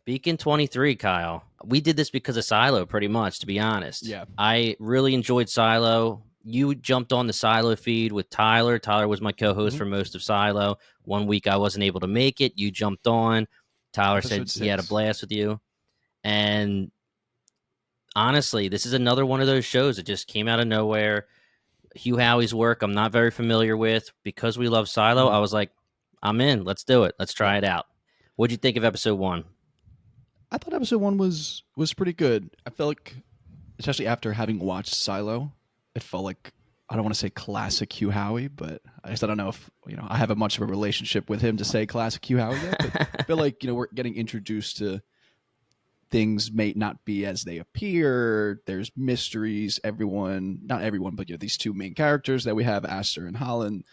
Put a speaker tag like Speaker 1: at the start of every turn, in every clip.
Speaker 1: Beacon 23, Kyle. We did this because of Silo, pretty much, to be honest.
Speaker 2: Yeah.
Speaker 1: I really enjoyed Silo. You jumped on the Silo feed with Tyler. Tyler was my co-host for most of Silo. One week I wasn't able to make it. You jumped on. Tyler
Speaker 2: Episode
Speaker 1: said he had a
Speaker 2: 6.
Speaker 1: blast with you. And honestly, this is another one of those shows that just came out of nowhere. Hugh Howie's work I'm not very familiar with. Because we love Silo, I was like, I'm in. Let's do it. Let's try it out. What'd you think of episode 1?
Speaker 2: I thought episode 1 was pretty good. I felt like, especially after having watched Silo, it felt like, I don't want to say classic Hugh Howie, but I don't know if I have much of a relationship with him to say classic Hugh Howie yet. But I feel like we're getting introduced to things may not be as they appear. There's mysteries. Not everyone, but these two main characters that we have, Aster and Halan,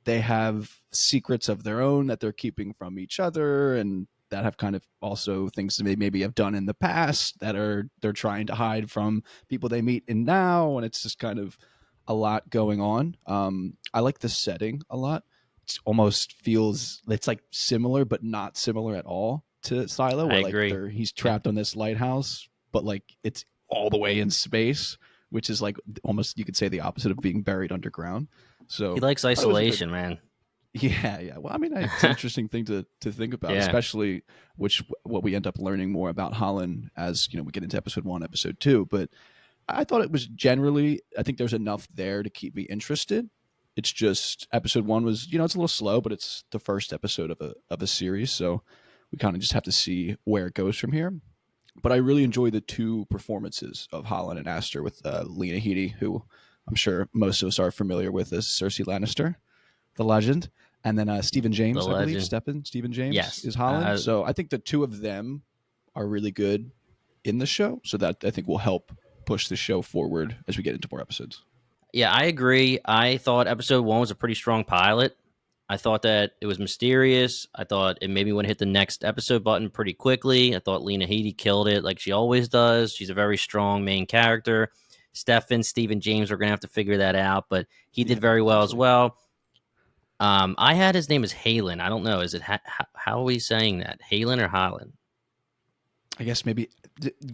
Speaker 2: they have secrets of their own that they're keeping from each other, and that have kind of also things that they maybe have done in the past that they're trying to hide from people they meet in now, and it's just kind of a lot going on. I like the setting a lot. It almost feels it's like similar but not similar at all to Silo, where
Speaker 1: I agree.
Speaker 2: He's trapped on this lighthouse, but like it's all the way in space, which is like almost, you could say, the opposite of being buried underground. So
Speaker 1: he likes isolation, man.
Speaker 2: Yeah. Well, I mean, it's an interesting thing to think about, especially what we end up learning more about Halan as we get into episode 1, episode 2. But I thought it was generally, I think there's enough there to keep me interested. It's just episode 1 was, it's a little slow, but it's the first episode of a series, so we kind of just have to see where it goes from here. But I really enjoy the two performances of Halan and Aster with Lena Headey, who I'm sure most of us are familiar with as Cersei Lannister, the legend, and then Stephen James, I believe. Stephen James is Halan. So I think the two of them are really good in the show, so that I think will help push the show forward as we get into more episodes.
Speaker 1: Yeah, I agree. I thought episode 1 was a pretty strong pilot. I thought that it was mysterious. I thought it made me want to hit the next episode button pretty quickly. I thought Lena Headey killed it like she always does. She's a very strong main character. Stephen James, we're going to have to figure that out, but he did very well as well. I had his name as Halan. I don't know. Is it how are we saying that? Halan or Halan?
Speaker 2: I guess maybe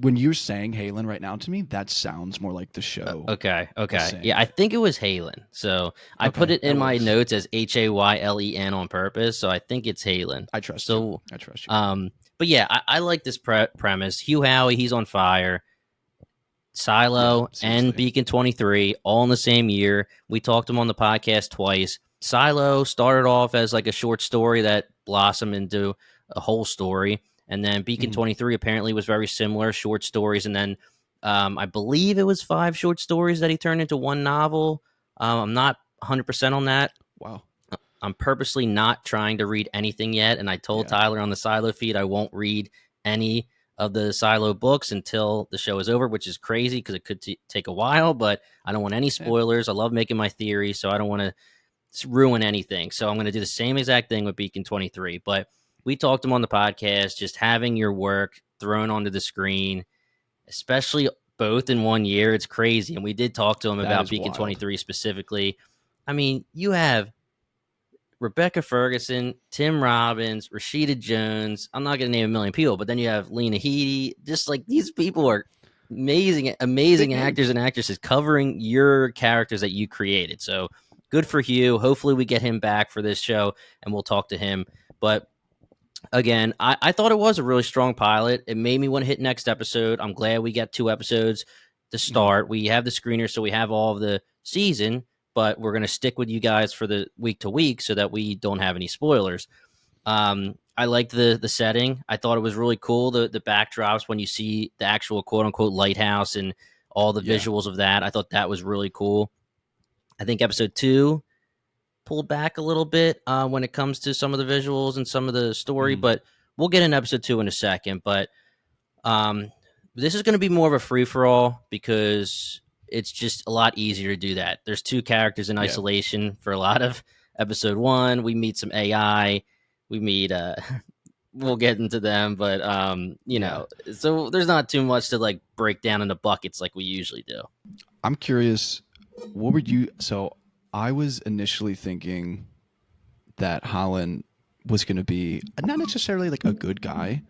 Speaker 2: when you're saying Halan right now to me, that sounds more like the show.
Speaker 1: Okay. Yeah, I think it was Halan. So I put it in my notes as Haylen on purpose. So I think it's Halan.
Speaker 2: I trust you.
Speaker 1: But yeah, I like this premise. Hugh Howie, he's on fire. Silo and Beacon 23 all in the same year. We talked to him on the podcast twice. Silo started off as like a short story that blossomed into a whole story. And then Beacon 23 apparently was very similar, short stories. And then I believe it was 5 short stories that he turned into one novel. I'm not 100% on that.
Speaker 2: Wow.
Speaker 1: I'm purposely not trying to read anything yet. And I told Tyler on the Silo feed I won't read any of the Silo books until the show is over, which is crazy because it could take a while. But I don't want any spoilers. I love making my theories, so I don't want to ruin anything. So I'm going to do the same exact thing with Beacon 23. But we talked to him on the podcast, just having your work thrown onto the screen, especially both in one year. It's crazy. And we did talk to him about Beacon 23 specifically. I mean, you have Rebecca Ferguson, Tim Robbins, Rashida Jones. I'm not going to name a million people, but then you have Lena Headey. Just like these people are amazing actors and actresses covering your characters that you created. So good for Hugh. Hopefully we get him back for this show and we'll talk to him. But again, I thought it was a really strong pilot. It made me want to hit next episode. I'm glad we got 2 episodes to start. We have the screener, so we have all of the season, but we're going to stick with you guys for the week to week so that we don't have any spoilers. I liked the setting. I thought it was really cool, the backdrops when you see the actual quote-unquote lighthouse and all the visuals of that. I thought that was really cool. I think episode 2 pulled back a little bit when it comes to some of the visuals and some of the story, but we'll get in episode 2 in a second. But this is going to be more of a free-for-all because it's just a lot easier to do that. There's 2 characters in isolation for a lot of episode 1. We meet some AI. We meet, we'll get into them, but, so there's not too much to like break down into buckets like we usually do.
Speaker 2: I'm curious, what were you, so I was initially thinking that Halan was going to be not necessarily like a good guy,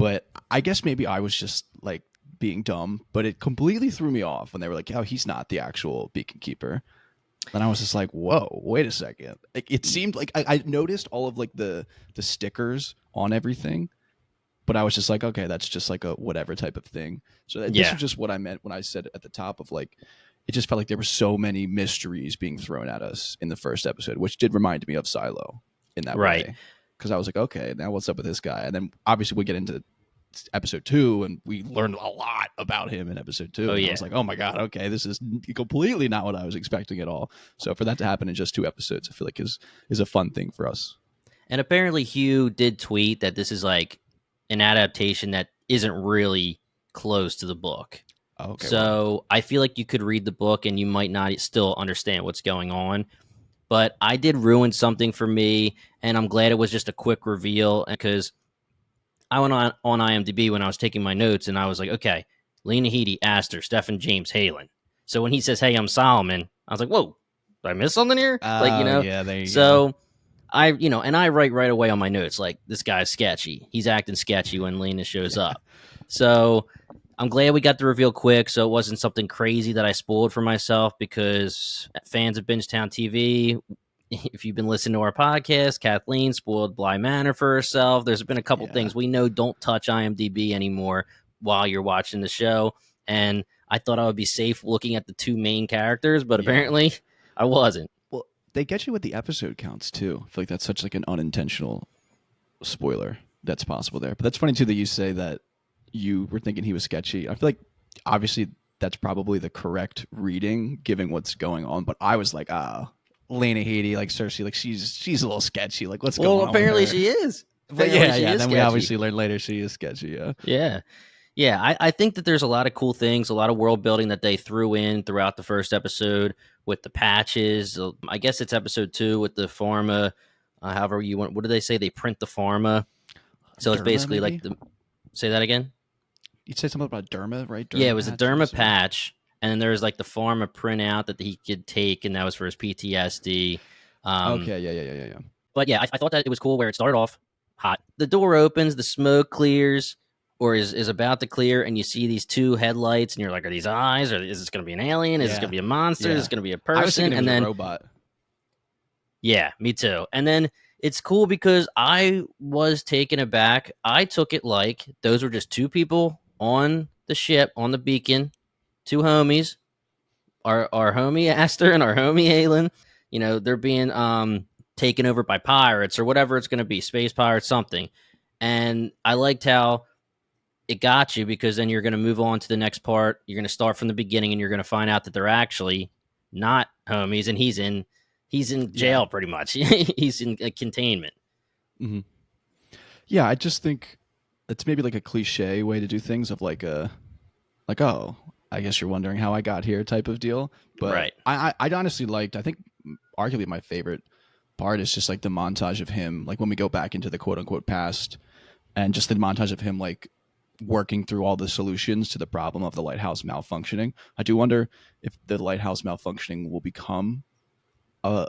Speaker 2: But I guess maybe I was just like being dumb, but it completely threw me off when they were like, "Oh, he's not the actual beacon keeper." And I was just like, "Whoa, wait a second!" Like, it seemed like I noticed all of like the stickers on everything, but I was just like, "Okay, that's just like a whatever type of thing." So this
Speaker 1: Yeah.
Speaker 2: is just what I meant when I said at the top of like, it just felt like there were so many mysteries being thrown at us in the first episode, which did remind me of Silo in that
Speaker 1: Right.
Speaker 2: way. Because I was like, okay, now what's up with this guy? And then obviously we get into episode 2 and we learned a lot about him in episode 2.
Speaker 1: Oh,
Speaker 2: And I
Speaker 1: yeah.
Speaker 2: was like, oh my God, okay, this is completely not what I was expecting at all. So for that to happen in just 2 episodes, I feel like is a fun thing for us.
Speaker 1: And apparently Hugh did tweet that this is like an adaptation that isn't really close to the book.
Speaker 2: Oh, okay,
Speaker 1: So
Speaker 2: wow.
Speaker 1: I feel like you could read the book and you might not still understand what's going on. But I did ruin something for me, and I'm glad it was just a quick reveal because I went on IMDb when I was taking my notes, and I was like, okay, Lena Headey, Aster, Stephen James, Halan. So when he says, "Hey, I'm Solomon," I was like, "Whoa, did I miss something here?" Like,
Speaker 2: Oh, yeah, there you go.
Speaker 1: So and I write right away on my notes like, this guy's sketchy. He's acting sketchy when Lena shows up. So I'm glad we got the reveal quick, so it wasn't something crazy that I spoiled for myself, because fans of Bingetown TV, if you've been listening to our podcast, Kathleen spoiled Bly Manor for herself. There's been a couple things we know don't touch IMDb anymore while you're watching the show, and I thought I would be safe looking at the 2 main characters, but apparently I wasn't.
Speaker 2: Well, they get you with the episode counts too. I feel like that's such like an unintentional spoiler that's possible there. But that's funny too that you say that you were thinking he was sketchy. I feel like obviously that's probably the correct reading given what's going on. But I was like, Lena Headey, like Cersei, like she's a little sketchy. Like, what's going on?
Speaker 1: Well, apparently
Speaker 2: with her?
Speaker 1: she is.
Speaker 2: But
Speaker 1: Apparently
Speaker 2: yeah. Then
Speaker 1: sketchy.
Speaker 2: we obviously learn later she is sketchy.
Speaker 1: Yeah. I think that there's a lot of cool things, a lot of world building that they threw in throughout the first episode with the patches. I guess it's episode 2 with the pharma. However you want. What do they say? They print the pharma. So it's
Speaker 2: Derma,
Speaker 1: basically
Speaker 2: maybe?
Speaker 1: like say that again.
Speaker 2: You said something about derma, right? Derma
Speaker 1: Yeah, it was a derma
Speaker 2: patches,
Speaker 1: patch, and then there was like the pharma printout that he could take, and that was for his PTSD.
Speaker 2: Okay, yeah.
Speaker 1: But yeah, I thought that it was cool where it started off hot. The door opens, the smoke clears, or is about to clear, and you see these 2 headlights, and you're like, are these eyes? Or is this going to be an alien? Is this going to be a monster? Is this going to be a person?
Speaker 2: I was thinking it was a robot.
Speaker 1: Yeah, me too. And then it's cool because I was taken aback. I took it like those were just 2 people on the ship, on the beacon, 2 homies, our homie Aster and our homie Halan. They're being taken over by pirates or whatever it's going to be, space pirates, something. And I liked how it got you, because then you're going to move on to the next part. You're going to start from the beginning, and you're going to find out that they're actually not homies, and he's in jail pretty much. He's in containment.
Speaker 2: Mm-hmm. Yeah, I just think it's maybe like a cliche way to do things of like oh, I guess you're wondering how I got here type of deal. But
Speaker 1: Right.
Speaker 2: I honestly liked, I think arguably my favorite part is just like the montage of him, like when we go back into the quote unquote past, and just the montage of him like working through all the solutions to the problem of the lighthouse malfunctioning. I do wonder if the lighthouse malfunctioning will become a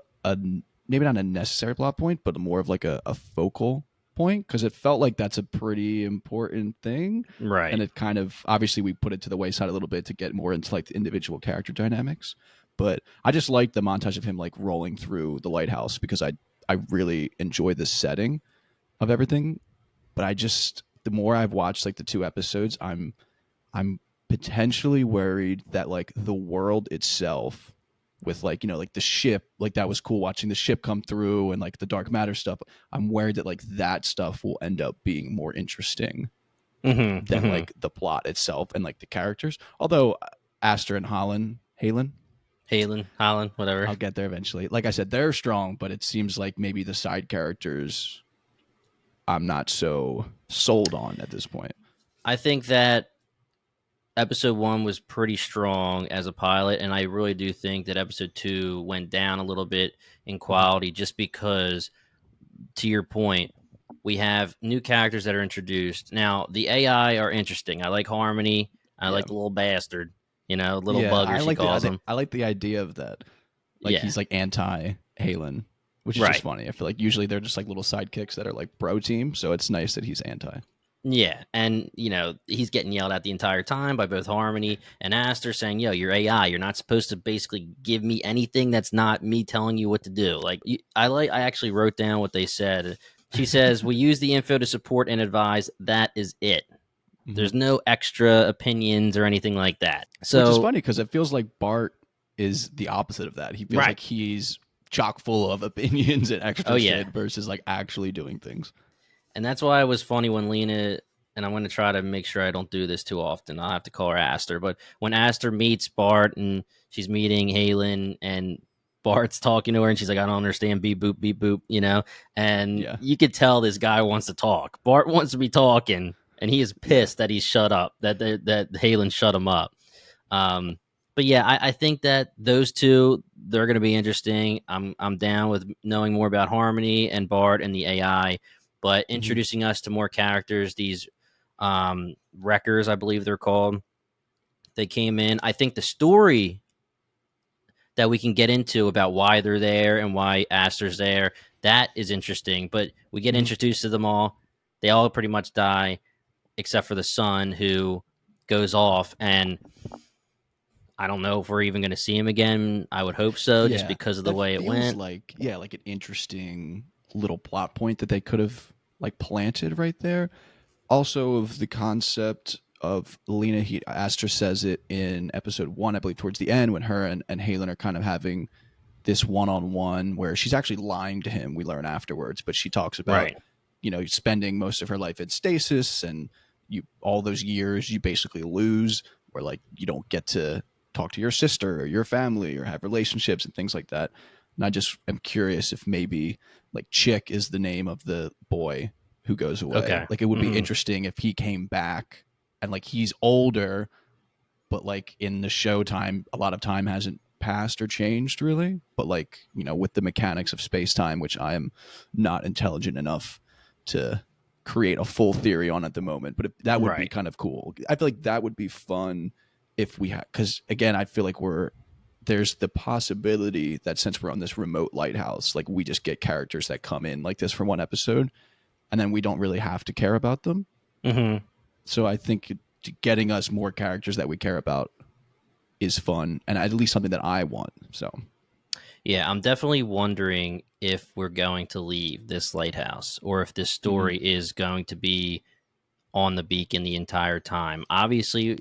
Speaker 2: maybe not a necessary plot point, but more of like a focal point, because it felt like that's a pretty important thing.
Speaker 1: Right.
Speaker 2: And it kind of, obviously we put it to the wayside a little bit to get more into like the individual character dynamics. But I just like the montage of him like rolling through the lighthouse, because I really enjoy the setting of everything. But I just, the more I've watched like the 2 episodes, I'm potentially worried that like the world itself, with like, like the ship, like that was cool watching the ship come through and like the dark matter stuff. I'm worried that like that stuff will end up being more interesting than like the plot itself and like the characters. Although Aster and Halan,
Speaker 1: whatever.
Speaker 2: I'll get there eventually. Like I said, they're strong, but it seems like maybe the side characters I'm not so sold on at this point.
Speaker 1: I think that episode 1 was pretty strong as a pilot, and I really do think that episode 2 went down a little bit in quality, just because, to your point, we have new characters that are introduced. Now, the AI are interesting. I like Harmony. I like the little bastard, little bugger she calls him.
Speaker 2: I like the idea of that. Like he's like anti-Halan, which is just funny. I feel like usually they're just like little sidekicks that are like bro team, so it's nice that he's anti.
Speaker 1: Yeah, and he's getting yelled at the entire time by both Harmony and Aster, saying, "Yo, you're AI. You're not supposed to basically give me anything that's not me telling you what to do." I actually wrote down what they said. She says, "We use the info to support and advise. That is it.
Speaker 2: Mhm.
Speaker 1: There's no extra opinions or anything like that."
Speaker 2: Which is
Speaker 1: So,
Speaker 2: funny because it feels like Bart is the opposite of that. He feels
Speaker 1: right.
Speaker 2: like he's chock full of opinions and
Speaker 1: Oh
Speaker 2: extra
Speaker 1: yeah,
Speaker 2: shit versus like actually doing things.
Speaker 1: and that's why it was funny when Lena, and I'm going to try to make sure I don't do this too often. I'll have to call her Aster. But when Aster meets Bart and she's meeting Halan and Bart's talking to her and she's like, I don't understand, beep boop, and
Speaker 2: Yeah.
Speaker 1: you could tell this guy wants to talk. Bart wants to be talking, and he is
Speaker 2: Yeah.
Speaker 1: pissed that he's shut up, that Halan shut him up. Um, but yeah, I think that those two, they're going to be interesting. I'm down with knowing more about Harmony and Bart and the AI, but
Speaker 2: Mhm.
Speaker 1: introducing us to more characters, these wreckers, I believe they're called. They came in. I think the story that we can get into about why they're there and why Aster's there, that is interesting. But we get
Speaker 2: Mhm.
Speaker 1: introduced to them all. They all pretty much die, except for the son who goes off. And I don't know if we're even going to see him again. I would hope so, just
Speaker 2: Yeah.
Speaker 1: because of the
Speaker 2: That
Speaker 1: way it
Speaker 2: feels
Speaker 1: went.
Speaker 2: like like an interesting little plot point that they could have like planted right there. Also of the concept of Lena Aster says it in episode 1, I believe, towards the end when her and Halen are kind of having this one-on-one where she's actually lying to him, we learn afterwards, but she talks about
Speaker 1: Right.
Speaker 2: spending most of her life in stasis, and you all those years you basically lose, where like you don't get to talk to your sister or your family or have relationships and things like that. And I just am curious if maybe like Chick is the name of the boy who goes away.
Speaker 1: Okay.
Speaker 2: Like it would be
Speaker 1: Hmm.
Speaker 2: interesting if he came back and like he's older, but like in the showtime, a lot of time hasn't passed or changed really. But like, with the mechanics of space time, which I am not intelligent enough to create a full theory on at the moment, but that would be
Speaker 1: Right.
Speaker 2: kind of cool. I feel like that would be fun if we had, because again, I feel like there's the possibility that since we're on this remote lighthouse, like we just get characters that come in like this for one episode and then we don't really have to care about them.
Speaker 1: Hmm.
Speaker 2: So I think getting us more characters that we care about is fun and at least something that I want. So
Speaker 1: Yeah, I'm definitely wondering if we're going to leave this lighthouse or if this
Speaker 2: mhm.
Speaker 1: story is going to be on the beacon the entire time. Obviously,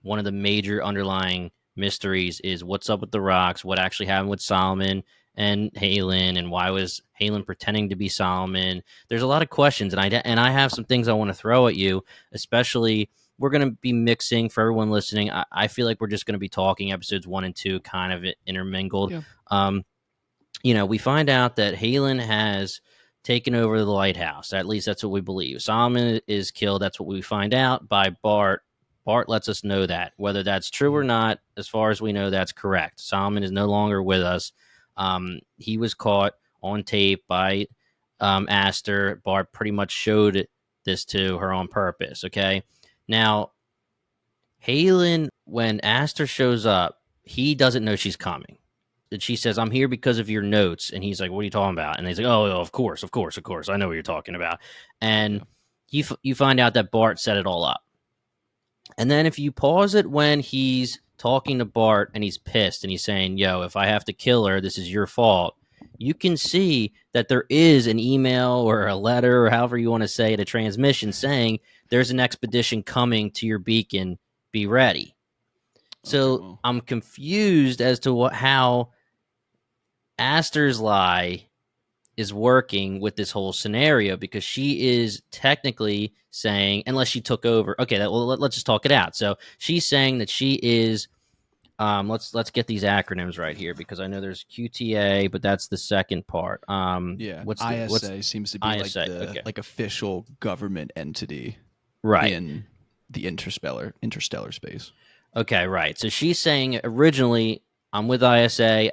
Speaker 1: one of the major underlying mysteries is what's up with the rocks, what actually happened with Solomon and Halen, and why was Halen pretending to be Solomon. There's a lot of questions, and I have some things I want to throw at you. Especially, we're going to be mixing for everyone listening. I feel like we're just going to be talking episodes 1 and 2 kind of intermingled.
Speaker 2: Yeah.
Speaker 1: Um, we find out that Halen has taken over the lighthouse. At least that's what we believe. Solomon is killed. That's what we find out by Bart. Bart lets us know that. Whether that's true or
Speaker 2: Mhm.
Speaker 1: not, as far as we know, that's correct. Solomon is no longer with us. He was caught on tape by Aster. Bart pretty much showed this to her on purpose. Okay. Now, Halen, when Aster shows up, he doesn't know she's coming. And she says, I'm here because of your notes. And he's like, what are you talking about? And he's like, oh, of course, of course, of course. I know what you're talking about. And
Speaker 2: Yeah.
Speaker 1: you find out that Bart set it all up. And then if you pause it when he's talking to Bart and he's pissed and he's saying, yo, if I have to kill her, this is your fault. You can see that there is an email or a letter or however you want to say it, a transmission saying there's an expedition coming to your beacon. Be ready.
Speaker 2: Okay.
Speaker 1: So
Speaker 2: Well.
Speaker 1: I'm confused as to how Aster's lie is working with this whole scenario because she is technically saying, unless she took over. Okay, let's just talk it out. So she's saying that she is. Let's get these acronyms right here because I know there's QTA, but that's the second part.
Speaker 2: Yeah.
Speaker 1: What's
Speaker 2: ISA seems to be like
Speaker 1: ISA?
Speaker 2: the
Speaker 1: Okay,
Speaker 2: like official government entity
Speaker 1: right.
Speaker 2: in the interstellar space.
Speaker 1: Okay, right. So she's saying originally, I'm with ISA.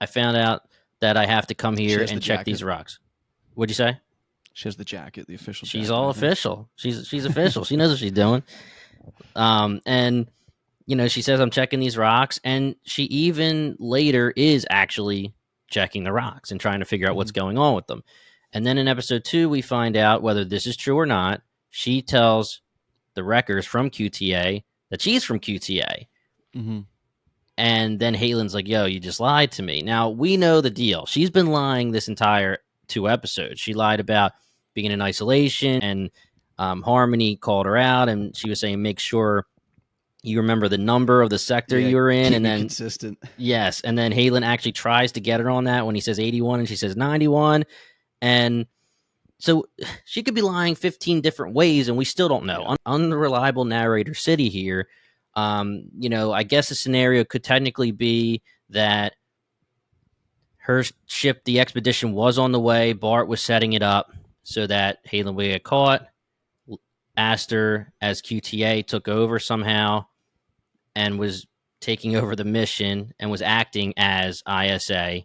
Speaker 1: I found out that I have to come
Speaker 2: She
Speaker 1: here
Speaker 2: has the
Speaker 1: and check
Speaker 2: jacket.
Speaker 1: these rocks. What'd you say?
Speaker 2: She has the jacket, the official
Speaker 1: She's
Speaker 2: jacket,
Speaker 1: all
Speaker 2: I think.
Speaker 1: official. She's official. She knows what she's doing. And she says I'm checking these rocks, and she even later is actually checking the rocks and trying to figure out what's
Speaker 2: Mhm.
Speaker 1: going on with them. And then in episode 2, we find out whether this is true or not. she tells the wreckers from QTA that she's from QTA.
Speaker 2: Mm-hmm.
Speaker 1: And then Halan's like, yo, you just lied to me. Now, we know the deal. She's been lying this entire 2 episodes. She lied about being in isolation, and Harmony called her out, and she was saying, make sure you remember the number of the sector
Speaker 2: Yeah,
Speaker 1: you were in.
Speaker 2: keep
Speaker 1: And
Speaker 2: me
Speaker 1: then,
Speaker 2: consistent.
Speaker 1: yes, and then Halan actually tries to get her on that when he says 81 and she says 91. And so she could be lying 15 different ways, and we still don't know.
Speaker 2: Yeah.
Speaker 1: Unreliable narrator city here. I guess the scenario could technically be that her ship, the expedition, was on the way. Bart was setting it up so that Halan would get caught. Aster, as QTA, took over somehow and was taking over the mission and was acting as ISA.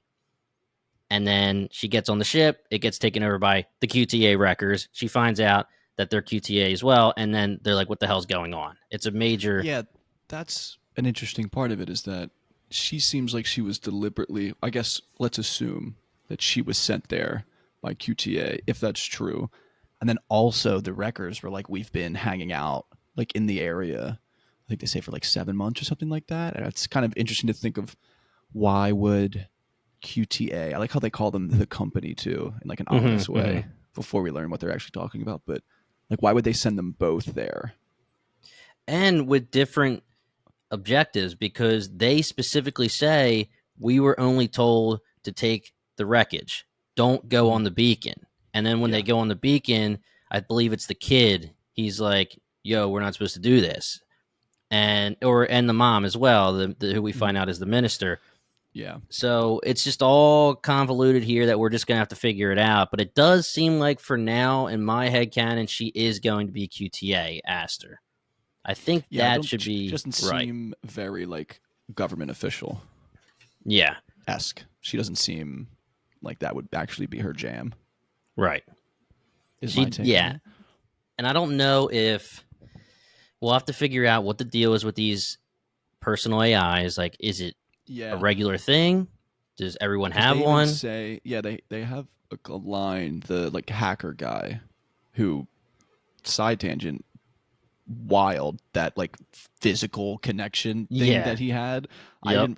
Speaker 1: And then she gets on the ship. It gets taken over by the QTA wreckers. She finds out that they're QTA as well. And then they're like, what the hell's going on? It's a major.
Speaker 2: Yeah, that's an interesting part of it, is that she seems like she was deliberately, I guess, let's assume that she was sent there by QTA, if that's true. And then also the wreckers were like, we've been hanging out like in the area, I think they say for like 7 months or something like that. And it's kind of interesting to think of, why would QTA, I like how they call them the company too, in like an ominous way, before we learn what they're actually talking about. But like, why would they send them both there?
Speaker 1: And with different objectives, because they specifically say we were only told to take the wreckage, don't go on the beacon. And then when they go on the beacon, I believe it's the kid, he's like, yo, we're not supposed to do this. And the mom as well, who we find out is the minister.
Speaker 2: Yeah.
Speaker 1: So it's just all convoluted here that we're just gonna have to figure it out. But it does seem like for now, in my headcanon, she is going to be QTA Aster. I think that should be
Speaker 2: she doesn't
Speaker 1: right.
Speaker 2: seem very like government official
Speaker 1: Yeah.
Speaker 2: esque. She doesn't seem like that would actually be her jam.
Speaker 1: Right.
Speaker 2: Is my take.
Speaker 1: Yeah. And I don't know if we'll have to figure out what the deal is with these personal AIs. Like, is it a regular thing? Does everyone have
Speaker 2: they
Speaker 1: one?
Speaker 2: Say, yeah, they have a line, the like hacker guy who, side tangent, wild, that like physical connection thing that he had.
Speaker 1: Yep.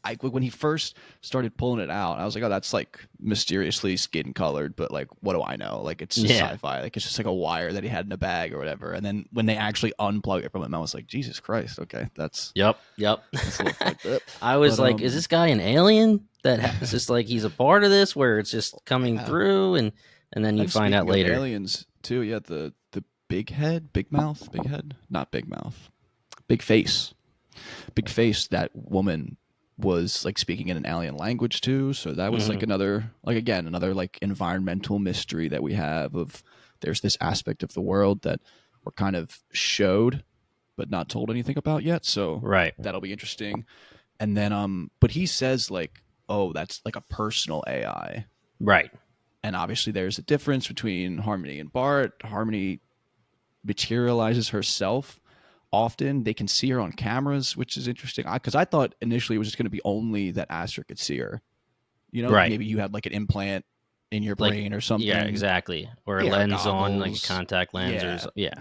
Speaker 2: I when he first started pulling it out, I was like, oh, that's like mysteriously skin colored, but like, what do I know? Like, it's just sci-fi. Like, it's just like a wire that he had in a bag or whatever. And then when they actually unplug it from him, I was like, Jesus Christ, okay, that's
Speaker 1: Yep.
Speaker 2: that's a little fucked up.
Speaker 1: I was like, is this guy an alien that is just like he's a part of this, where it's just coming through, and then you find out later.
Speaker 2: Aliens too, yeah. The big head, big mouth, big head, not big mouth, big face. Big face, that woman was like speaking in an alien language too, so that was like another like environmental mystery that we have, of there's this aspect of the world that we're kind of showed but not told anything about yet, so that'll be interesting. And then but he says like, oh, that's like a personal AI,
Speaker 1: right?
Speaker 2: And obviously there's a difference between Harmony and Bart. Harmony materializes herself often. They can see her on cameras, which is interesting, because I thought initially it was just going to be only that Aster could see her. You know, maybe you had like an implant in your brain or something.
Speaker 1: Yeah, exactly. Or a lens goggles on, like a contact lens. Yeah.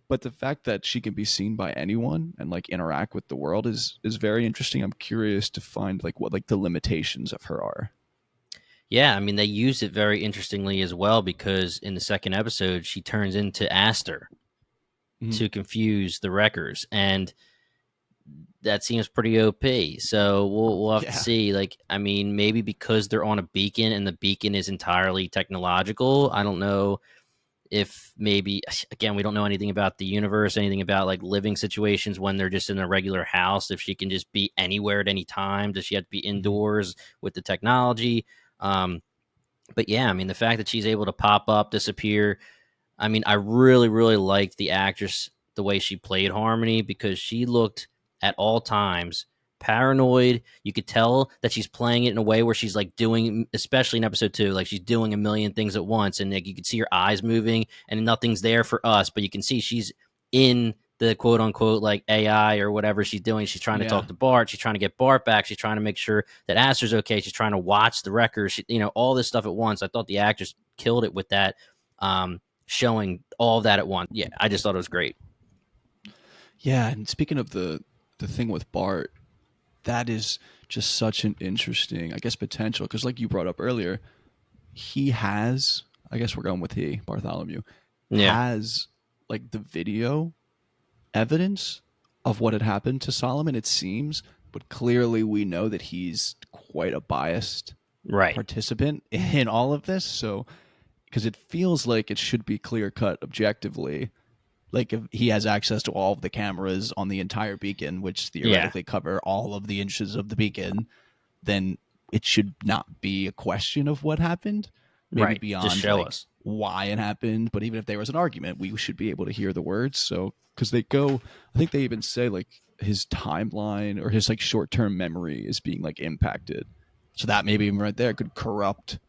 Speaker 2: But the fact that she can be seen by anyone and like interact with the world is very interesting. I'm curious to find like what like the limitations of her are.
Speaker 1: Yeah, I mean, they use it very interestingly as well, because in the second episode, she turns into Aster to confuse the wreckers, and that seems pretty OP. So we'll have to see. Like, I mean, maybe because they're on a beacon and the beacon is entirely technological. I don't know if maybe, again, we don't know anything about the universe, anything about like living situations when they're just in a regular house. If she can just be anywhere at any time, does she have to be indoors with the technology? But yeah, I mean, the fact that she's able to pop up, disappear. I mean, I really, really liked the actress, the way she played Harmony, because she looked at all times paranoid. You could tell that she's playing it in a way where she's like doing, especially in episode 2, like she's doing a million things at once, and like you could see her eyes moving, and nothing's there for us, but you can see she's in the quote unquote like AI or whatever she's doing. She's trying to talk to Bart. She's trying to get Bart back. She's trying to make sure that Aster's okay. She's trying to watch the wreckers. All this stuff at once. I thought the actress killed it with that. Showing all of that at once. Yeah, I just thought it was great.
Speaker 2: Yeah, and speaking of the thing with Bart, that is just such an interesting, I guess, potential because, like you brought up earlier, he has. I guess we're going with he Bartholomew
Speaker 1: Yeah,
Speaker 2: has like the video evidence of what had happened to Solomon. It seems, but clearly we know that he's quite a biased
Speaker 1: right.
Speaker 2: participant in all of this. So, because it feels like it should be clear cut objectively, like if he has access to all of the cameras on the entire beacon, which
Speaker 1: Yeah,
Speaker 2: theoretically cover all of the inches of the beacon, then it should not be a question of what happened. Maybe
Speaker 1: right. Just
Speaker 2: beyond
Speaker 1: show
Speaker 2: like
Speaker 1: us.
Speaker 2: why it happened, but even if there was an argument, we should be able to hear the words. So because they go, I think they even say like his timeline or his like short term memory is being like impacted. So that maybe even right there could corrupt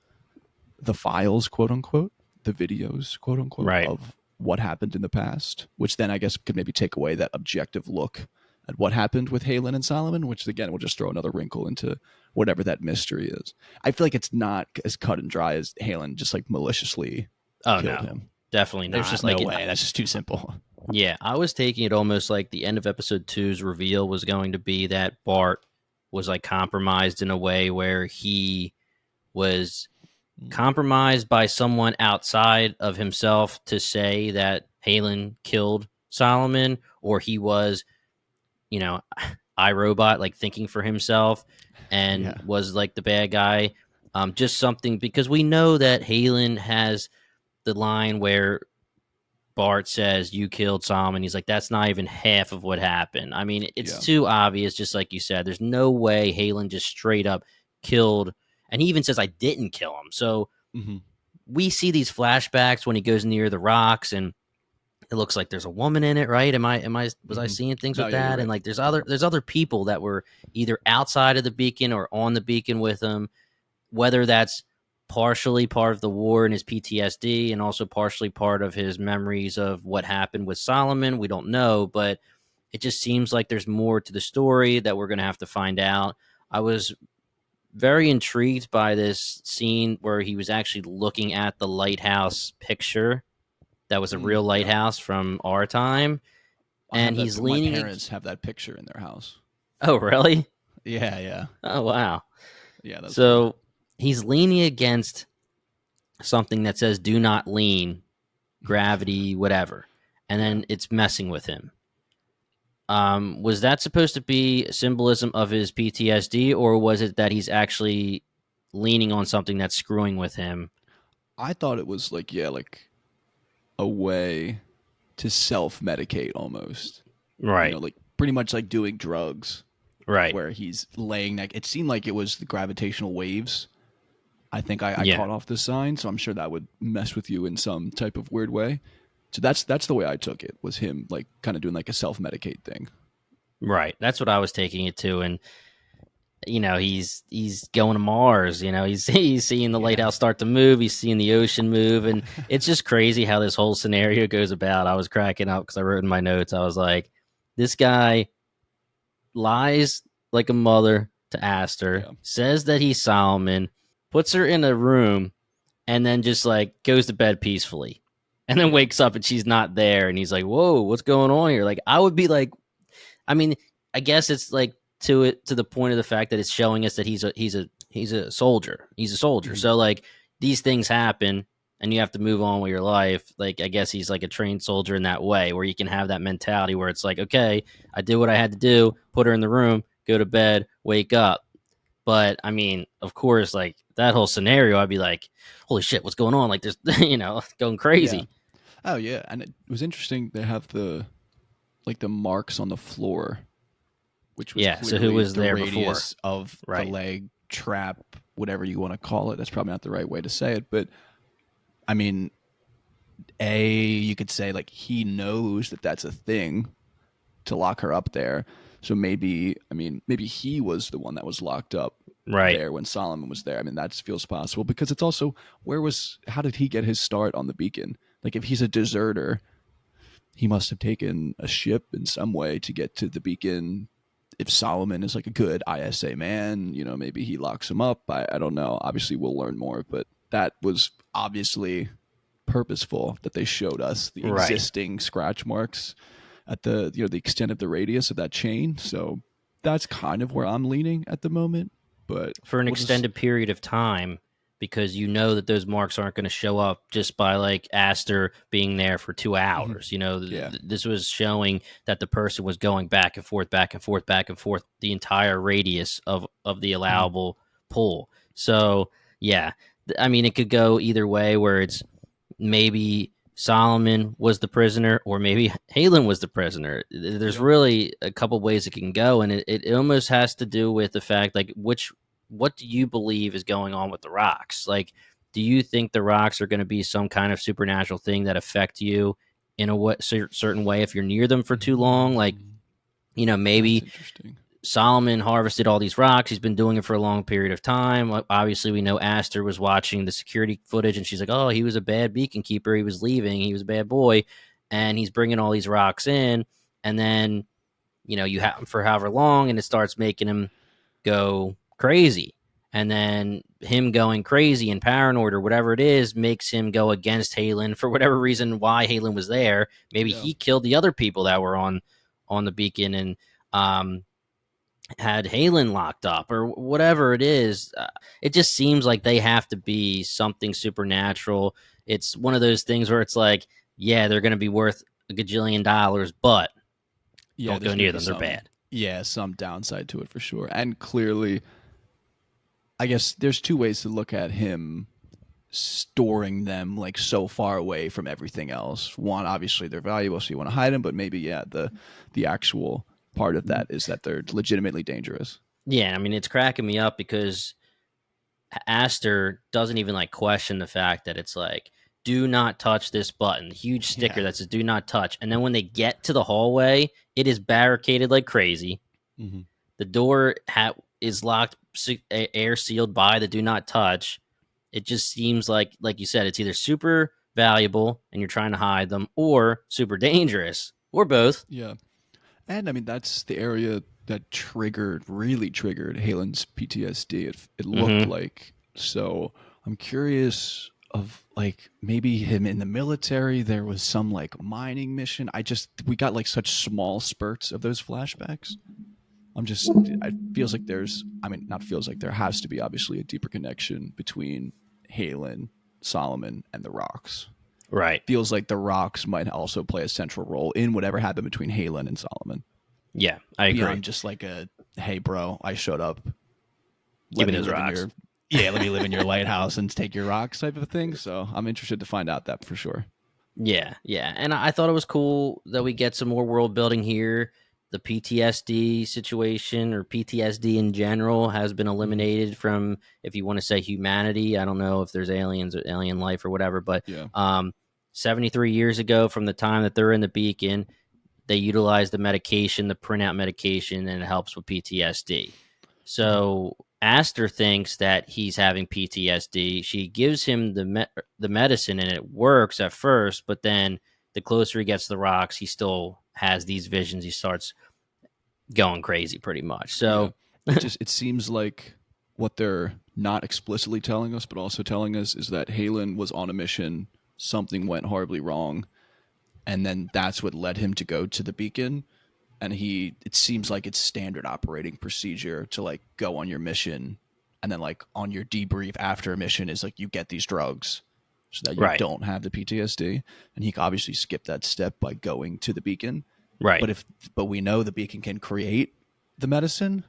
Speaker 2: the files, quote unquote, the videos, quote unquote,
Speaker 1: Right.
Speaker 2: of what happened in the past, which then I guess could maybe take away that objective look at what happened with Halan and Solomon, which again will just throw another wrinkle into whatever that mystery is. I feel like it's not as cut and dry as Halan just like maliciously
Speaker 1: Oh
Speaker 2: killed
Speaker 1: no,
Speaker 2: him.
Speaker 1: definitely
Speaker 2: There's
Speaker 1: not.
Speaker 2: just
Speaker 1: Like
Speaker 2: no
Speaker 1: it,
Speaker 2: way. That's just too simple.
Speaker 1: yeah, I was taking it almost like the end of episode two's reveal was going to be that Bart was like compromised in a way where he was compromised by someone outside of himself to say that Halen killed Solomon, or he was, you know, iRobot, like thinking for himself and
Speaker 2: Yeah.
Speaker 1: was like the bad guy. Just something because we know that Halen has the line where Bart says, "You killed Solomon." He's like, "That's not even half of what happened." I mean, it's
Speaker 2: Yeah.
Speaker 1: too obvious, just like you said. There's no way Halen just straight up killed. And he even says, "I didn't kill him." So
Speaker 2: Mm-hmm.
Speaker 1: we see these flashbacks when he goes near the rocks and it looks like there's a woman in it, right? Am I was I
Speaker 2: Mm-hmm.
Speaker 1: seeing things
Speaker 2: No,
Speaker 1: with
Speaker 2: yeah, you're
Speaker 1: that? And
Speaker 2: right.
Speaker 1: like there's other people that were either outside of the beacon or on the beacon with him, whether that's partially part of the war and his PTSD and also partially part of his memories of what happened with Solomon. We don't know, but it just seems like there's more to the story that we're going to have to find out. I was very intrigued by this scene where he was actually looking at the lighthouse picture that was a real
Speaker 2: Yeah.
Speaker 1: lighthouse from our time,
Speaker 2: I have
Speaker 1: and
Speaker 2: that.
Speaker 1: he's
Speaker 2: My
Speaker 1: leaning.
Speaker 2: parents have that picture in their house.
Speaker 1: Oh, really?
Speaker 2: Yeah, yeah,
Speaker 1: Oh, wow.
Speaker 2: yeah. That's cool.
Speaker 1: So he's leaning against something that says "Do not lean," gravity, whatever, and
Speaker 2: Yeah.
Speaker 1: then it's messing with him. Was that supposed to be symbolism of his PTSD, or was it that he's actually leaning on something that's screwing with him?
Speaker 2: I thought it was like yeah, like a way to self medicate almost. You know,
Speaker 1: Right,
Speaker 2: like pretty much like doing drugs
Speaker 1: right,
Speaker 2: where he's laying neck. It seemed like it was the gravitational waves. I think I
Speaker 1: yeah,
Speaker 2: caught off the sign, so I'm sure that would mess with you in some type of weird way. So that's the way I took it, was him like kind of doing like a self medicate thing.
Speaker 1: right. That's what I was taking it to, and he's going to Mars. He's seeing the
Speaker 2: Yeah.
Speaker 1: lighthouse start to move. He's seeing the ocean move, and it's just crazy how this whole scenario goes about. I was cracking up because I wrote in my notes. I was like, this guy lies like a mother to Aster,
Speaker 2: Yeah.
Speaker 1: says that he's Solomon, puts her in a room, and then just like goes to bed peacefully. And then
Speaker 2: Yeah.
Speaker 1: wakes up and she's not there. And he's like, whoa, what's going on here? Like, I would be like, I mean, I guess it's like to the point of the fact that it's showing us that he's a soldier. He's a soldier.
Speaker 2: Mhm.
Speaker 1: So like these things happen and you have to move on with your life. Like I guess he's like a trained soldier in that way where you can have that mentality where it's like, okay, I did what I had to do, put her in the room, go to bed, wake up. But I mean, of course, like that whole scenario, I'd be like, holy shit, what's going on? Like there's going
Speaker 2: Yeah.
Speaker 1: crazy.
Speaker 2: Oh yeah, and it was interesting. They have the like the marks on the floor, which was
Speaker 1: Yeah. So who
Speaker 2: clearly
Speaker 1: was
Speaker 2: the
Speaker 1: there before?
Speaker 2: radius of the
Speaker 1: Right.
Speaker 2: leg trap, whatever you want to call it. That's probably not the right way to say it, but I mean, you could say like he knows that that's a thing to lock her up there. So maybe, I mean, maybe he was the one that was locked up
Speaker 1: Right.
Speaker 2: there when Solomon was there. I mean, that feels possible because it's also how did he get his start on the beacon? Like, if he's a deserter, he must have taken a ship in some way to get to the beacon. If Solomon is like a good ISA man, maybe he locks him up. I don't know. Obviously, we'll learn more, but that was obviously purposeful that they showed us the
Speaker 1: Right.
Speaker 2: existing scratch marks at the the extent of the radius of that chain. So that's kind of where I'm leaning at the moment. But
Speaker 1: For an
Speaker 2: we'll just
Speaker 1: extended period of time, because you know that those marks aren't going to show up just by like Aster being there for 2 hours.
Speaker 2: yeah.
Speaker 1: This was showing that the person was going back and forth, back and forth, back and forth the entire radius of the
Speaker 2: Mhm.
Speaker 1: allowable pull. So yeah, I mean, it could go either way, where it's maybe Solomon was the prisoner, or maybe Halan was the prisoner. There's
Speaker 2: Yeah.
Speaker 1: really a couple ways it can go, and it almost has to do with the fact, like, what do you believe is going on with the rocks? Like, do you think the rocks are going to be some kind of supernatural thing that affect you in a certain way if you're near them for too long? Like,
Speaker 2: Mm, that's
Speaker 1: maybe
Speaker 2: interesting.
Speaker 1: Solomon harvested all these rocks. He's been doing it for a long period of time. Obviously, we know Aster was watching the security footage, and she's like, "Oh, he was a bad beacon keeper. He was leaving. He was a bad boy, and he's bringing all these rocks in." And then, you have him for however long, and it starts making him go crazy. And then him going crazy and paranoid or whatever it is makes him go against Halan for whatever reason. Why Halan was there? Maybe
Speaker 2: Yeah.
Speaker 1: he killed the other people that were on the beacon, and um, had Halan locked up or whatever it is. It just seems like they have to be something supernatural. It's one of those things where it's like, yeah, they're going to be worth a gajillion dollars, but
Speaker 2: Yeah,
Speaker 1: don't go
Speaker 2: there's going
Speaker 1: near
Speaker 2: to be
Speaker 1: them. They're bad.
Speaker 2: some downside to it for sure. And clearly, I guess there's two ways to look at him storing them like so far away from everything else. One, obviously they're valuable, so you want to hide them, but maybe the actual part of that is that they're legitimately dangerous.
Speaker 1: Yeah, I mean, it's cracking me up because Aster doesn't even like question the fact that it's like, do not touch this button. Huge sticker
Speaker 2: Yeah.
Speaker 1: that says do not touch. And then when they get to the hallway, it is barricaded like crazy.
Speaker 2: Mm-hmm.
Speaker 1: The door is locked, air sealed by the do not touch. It just seems like you said, it's either super valuable and you're trying to hide them, or super dangerous, or both.
Speaker 2: Yeah. And I mean, that's the area that really triggered Halen's PTSD. It looked
Speaker 1: Mm-hmm.
Speaker 2: like. So I'm curious of like maybe him in the military. There was some like mining mission. We got like such small spurts of those flashbacks. It feels like I mean, not feels like, there has to be obviously a deeper connection between Halen, Solomon, and the Rocks.
Speaker 1: Right.
Speaker 2: Feels like the Rocks might also play a central role in whatever happened between Halen and Solomon,
Speaker 1: Yeah, I agree.
Speaker 2: beyond just like a hey bro, I showed up,
Speaker 1: Give
Speaker 2: let
Speaker 1: me
Speaker 2: me
Speaker 1: those
Speaker 2: live in
Speaker 1: rocks.
Speaker 2: your let me live in your lighthouse and take your rocks type of thing. So I'm interested to find out that for sure.
Speaker 1: Yeah, yeah. And I thought it was cool that we get some more world building here. The PTSD situation, or PTSD in general, has been
Speaker 2: Mm-hmm.
Speaker 1: eliminated from, if you want to say, humanity. I don't know if there's aliens or alien life or whatever, but
Speaker 2: Yeah.
Speaker 1: 73 years ago from the time that they're in the beacon, they utilize the medication, the printout medication, and it helps with PTSD.
Speaker 2: Mm-hmm.
Speaker 1: So Aster thinks that he's having PTSD. She gives him the medicine, and it works at first, but then the closer he gets to the rocks, he still has these visions. He starts going crazy, pretty much.
Speaker 2: Yeah.
Speaker 1: So
Speaker 2: It seems like what they're not explicitly telling us, but also telling us, is that Halen was on a mission. Something went horribly wrong, and then that's what led him to go to the beacon. And it seems like it's standard operating procedure to like go on your mission, and then like on your debrief after a mission is like you get these drugs so that you
Speaker 1: right,
Speaker 2: don't have the PTSD. And he obviously skipped that step by going to the beacon.
Speaker 1: right,
Speaker 2: But we know the beacon can create the medicine,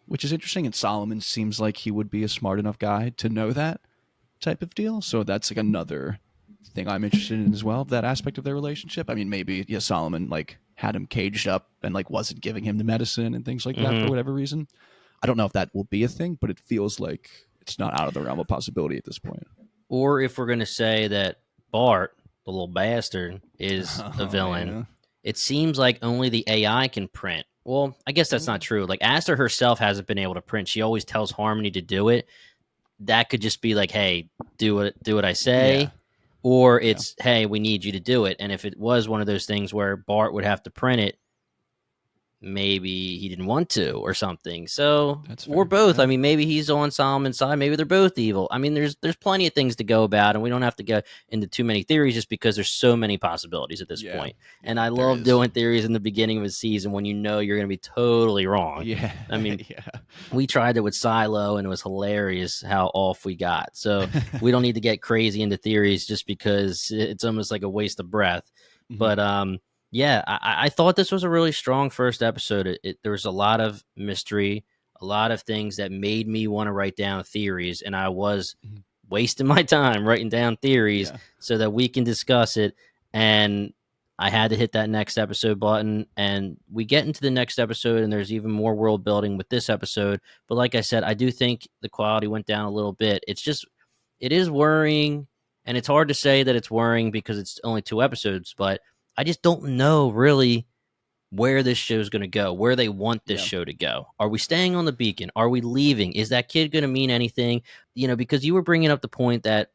Speaker 2: which is interesting. And Solomon seems like he would be a smart enough guy to know that type of deal. So that's like another thing I'm interested in as well, that aspect of their relationship. I mean, maybe Solomon like had him caged up and like wasn't giving him the medicine and things like that for
Speaker 1: hmm
Speaker 2: whatever reason. I don't know if that will be a thing, but it feels like it's not out of the realm of possibility at this point.
Speaker 1: or if we're gonna say that Bart, the little bastard, is a
Speaker 2: Oh
Speaker 1: villain,
Speaker 2: yeah.
Speaker 1: it seems like only the AI can print. Well, I guess that's not true. Like, Aster herself hasn't been able to print. She always tells Harmony to do it. That could just be like, "Hey, do what I
Speaker 2: Yeah.
Speaker 1: say," or
Speaker 2: Yeah.
Speaker 1: it's, "Hey, we need you to do it." And if it was one of those things where Bart would have to print it, maybe he didn't want to or something. So
Speaker 2: That's
Speaker 1: we're
Speaker 2: fair.
Speaker 1: both.
Speaker 2: Yeah.
Speaker 1: I mean, maybe he's on Solomon's side. Maybe they're both evil. I mean, there's plenty of things to go about, and we don't have to go into too many theories just because there's so many possibilities at this
Speaker 2: Yeah.
Speaker 1: point. And
Speaker 2: Yeah.
Speaker 1: I
Speaker 2: There
Speaker 1: love
Speaker 2: is.
Speaker 1: doing theories in the beginning of a season when you know you're going to be totally wrong.
Speaker 2: Yeah.
Speaker 1: I mean,
Speaker 2: Yeah.
Speaker 1: we tried it with Silo, and it was hilarious how off we got. So we don't need to get crazy into theories just because it's almost like a waste of breath.
Speaker 2: Mhm.
Speaker 1: But yeah, I thought this was a really strong first episode. There was a lot of mystery, a lot of things that made me want to write down theories, and I was
Speaker 2: Mhm.
Speaker 1: wasting my time writing down theories
Speaker 2: Yeah.
Speaker 1: so that we can discuss it. And I had to hit that next episode button, and we get into the next episode, and there's even more world building with this episode. But like I said, I do think the quality went down a little bit. It is worrying, and it's hard to say that it's worrying because it's only 2 episodes, but I just don't know really where this show's going to go, where they want this
Speaker 2: Yeah.
Speaker 1: show to go. Are we staying on the Beacon? Are we leaving? Is that kid going to mean anything? Because you were bringing up the point that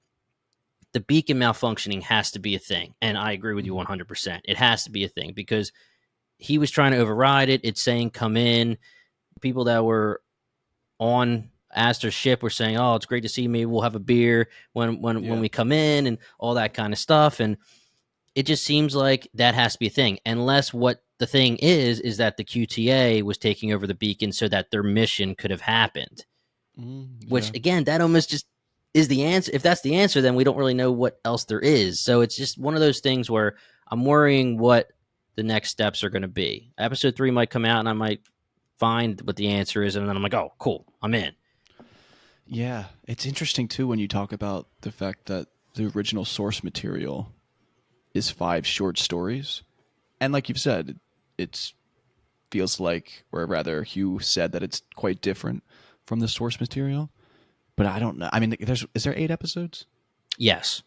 Speaker 1: the Beacon malfunctioning has to be a thing. And I agree with you
Speaker 2: Mhm.
Speaker 1: 100%. It has to be a thing because he was trying to override it. It's saying, come in. People that were on Aster's ship were saying, "Oh, it's great to see me. We'll have a beer when
Speaker 2: Yeah.
Speaker 1: we come in," and all that kind of stuff. And it just seems like that has to be a thing, unless what the thing is that the QTA was taking over the Beacon so that their mission could have happened. Which
Speaker 2: Yeah.
Speaker 1: again, that almost just is the answer. If that's the answer, then we don't really know what else there is. So it's just one of those things where I'm worrying what the next steps are going to be. Episode 3 might come out, and I might find what the answer is, and then I'm like, oh, cool, I'm in.
Speaker 2: Yeah. It's interesting too when you talk about the fact that the original source material is 5 short stories. And like you've said, it feels like, or rather, Hugh said that it's quite different from the source material. But I don't know. I mean, is there 8 episodes?
Speaker 1: Yes.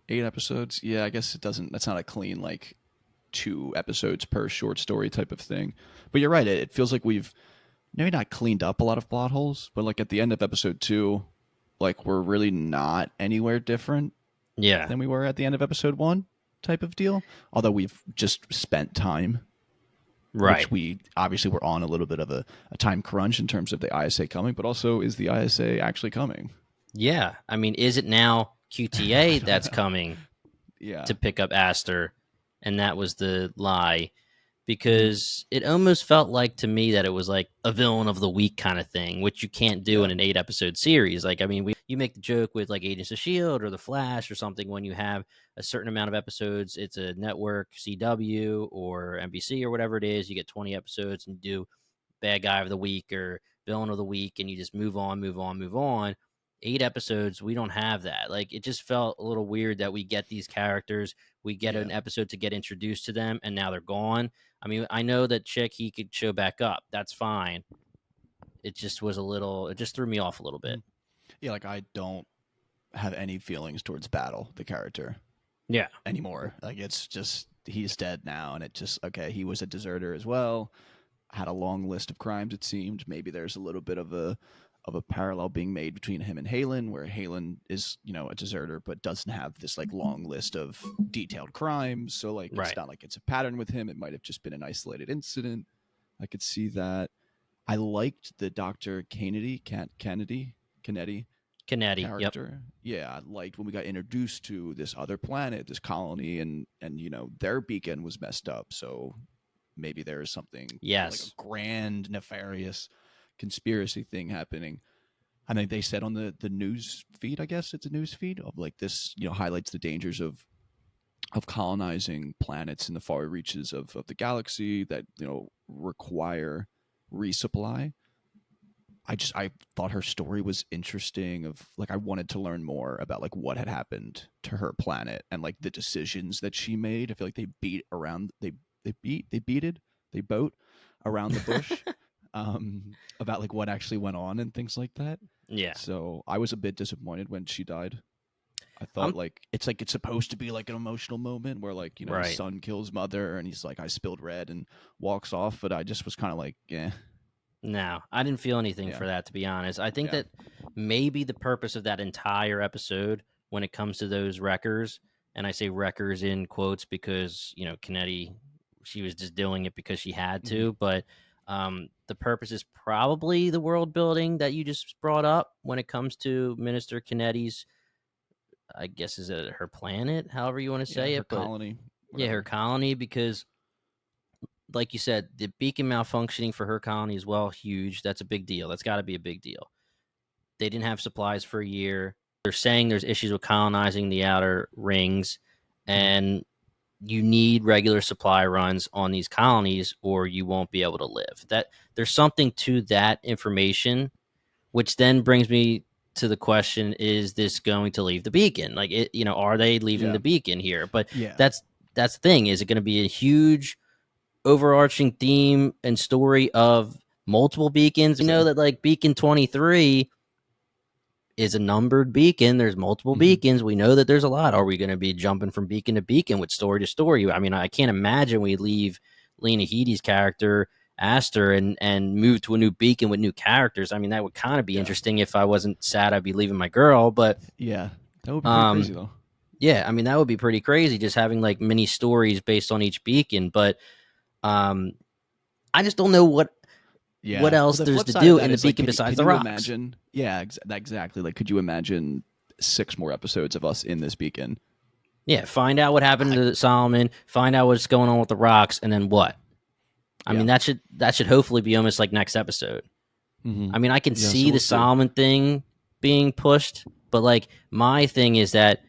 Speaker 2: 8 episodes? Yeah, I guess it doesn't. That's not a clean like 2 episodes per short story type of thing. But you're right. It feels like we've maybe not cleaned up a lot of plot holes, but like at the end of episode 2, like we're really not anywhere different
Speaker 1: Yeah.
Speaker 2: than we were at the end of episode 1 type of deal. Although we've just spent time, which
Speaker 1: Right.
Speaker 2: we obviously were on a little bit of a time crunch in terms of the ISA coming, but also is the ISA actually coming?
Speaker 1: Yeah. I mean, is it now
Speaker 2: I
Speaker 1: QTA
Speaker 2: don't
Speaker 1: that's
Speaker 2: know.
Speaker 1: coming
Speaker 2: Yeah.
Speaker 1: to pick up Aster? And that was the lie.
Speaker 2: Mhm.
Speaker 1: Because it almost felt like to me that it was like a villain of the week kind of thing, which you can't do
Speaker 2: Yeah.
Speaker 1: in an 8 episode series. Like, I mean, you make the joke with like Agents of Shield or The Flash or something when you have a certain amount of episodes. It's a network, CW or NBC or whatever it is. You get 20 episodes and you do bad guy of the week or villain of the week, and you just move on, move on, move on. 8 episodes, we don't have that. Like, it just felt a little weird that we get these characters, we get
Speaker 2: Yeah.
Speaker 1: an episode to get introduced to them, and now they're gone. I mean, I know that Chick, he could show back up. That's fine. It just was a little, it just threw me off a little bit.
Speaker 2: Mhm. Yeah, like I don't have any feelings towards Battle, the character,
Speaker 1: Yeah.
Speaker 2: anymore. Like it's just he's dead now, and it just okay. He was a deserter as well. Had a long list of crimes. It seemed maybe there's a little bit of a parallel being made between him and Halan, where Halan is a deserter, but doesn't have this like long list of detailed crimes. So like it's
Speaker 1: Right.
Speaker 2: not like it's a pattern with him. It might have just been an isolated incident. I could see that. I liked the Dr. Kennedy
Speaker 1: Canetti. Yep.
Speaker 2: character. Yeah, I liked when we got introduced to this other planet, this colony, and their beacon was messed up. So maybe there is something like a
Speaker 1: Yes.
Speaker 2: grand nefarious conspiracy thing happening. I mean, they said on the news feed, I guess it's a news feed of like this, highlights the dangers of colonizing planets in the far reaches of the galaxy that require resupply. I thought her story was interesting. Of like, I wanted to learn more about like what had happened to her planet and like the decisions that she made. I feel like they boat around the bush, about like what actually went on and things like that.
Speaker 1: Yeah.
Speaker 2: So I was a bit disappointed when she died. I thought
Speaker 1: I'm
Speaker 2: like it's supposed to be like an emotional moment where like his
Speaker 1: right.
Speaker 2: son kills mother and he's like I spilled red and walks off, but I just was kind of like yeah.
Speaker 1: No, I didn't feel anything
Speaker 2: Yeah.
Speaker 1: for that, to be honest. I think
Speaker 2: Yeah.
Speaker 1: that maybe the purpose of that entire episode, when it comes to those wreckers, and I say wreckers in quotes because, Kennedy she was just doing it because she had
Speaker 2: Mhm.
Speaker 1: to. But the purpose is probably the world building that you just brought up when it comes to Minister Kennedi's, I guess, is it her planet, however you want to
Speaker 2: Yeah,
Speaker 1: say
Speaker 2: her
Speaker 1: it. But
Speaker 2: colony,
Speaker 1: yeah, her
Speaker 2: whatever.
Speaker 1: colony, because like you said, the beacon malfunctioning for her colony as well, huge. That's a big deal. That's got to be a big deal. They didn't have supplies for a year. They're saying there's issues with colonizing the outer rings,
Speaker 2: Mhm.
Speaker 1: and you need regular supply runs on these colonies or you won't be able to live. That there's something to that information, which then brings me to the question, is this going to leave the beacon? Like, it, are they leaving
Speaker 2: Yeah.
Speaker 1: the beacon here? But
Speaker 2: Yeah.
Speaker 1: that's the thing. Is it going to be a huge overarching theme and story of multiple beacons? We know that like Beacon 23 is a numbered beacon. There's multiple
Speaker 2: Mhm.
Speaker 1: beacons. We know that there's a lot. Are we going to be jumping from beacon to beacon with story to story? I mean, I can't imagine we leave Lena Headey's character Aster and move to a new beacon with new characters. I mean, that would kind of be
Speaker 2: Yeah.
Speaker 1: interesting. If I wasn't sad, I'd be leaving my girl. But
Speaker 2: Yeah. That would be pretty crazy though.
Speaker 1: yeah, I mean, that would be pretty crazy, just having like mini stories based on each beacon. But um, I just don't know what
Speaker 2: Yeah. Well,
Speaker 1: else
Speaker 2: the
Speaker 1: there's
Speaker 2: flip
Speaker 1: to
Speaker 2: side of
Speaker 1: do
Speaker 2: that
Speaker 1: in the
Speaker 2: is like,
Speaker 1: beacon besides
Speaker 2: can
Speaker 1: the
Speaker 2: you
Speaker 1: rocks.
Speaker 2: imagine? Yeah, exactly. Like, could you imagine 6 more episodes of us in this beacon?
Speaker 1: Yeah, find out what happened to Solomon, find out what's going on with the rocks, and then what? I
Speaker 2: Yeah.
Speaker 1: mean, that should hopefully be almost like next episode.
Speaker 2: Mhm.
Speaker 1: I mean, I can
Speaker 2: Yeah. So
Speaker 1: see
Speaker 2: we'll
Speaker 1: the
Speaker 2: see.
Speaker 1: Solomon thing being pushed, but like my thing is that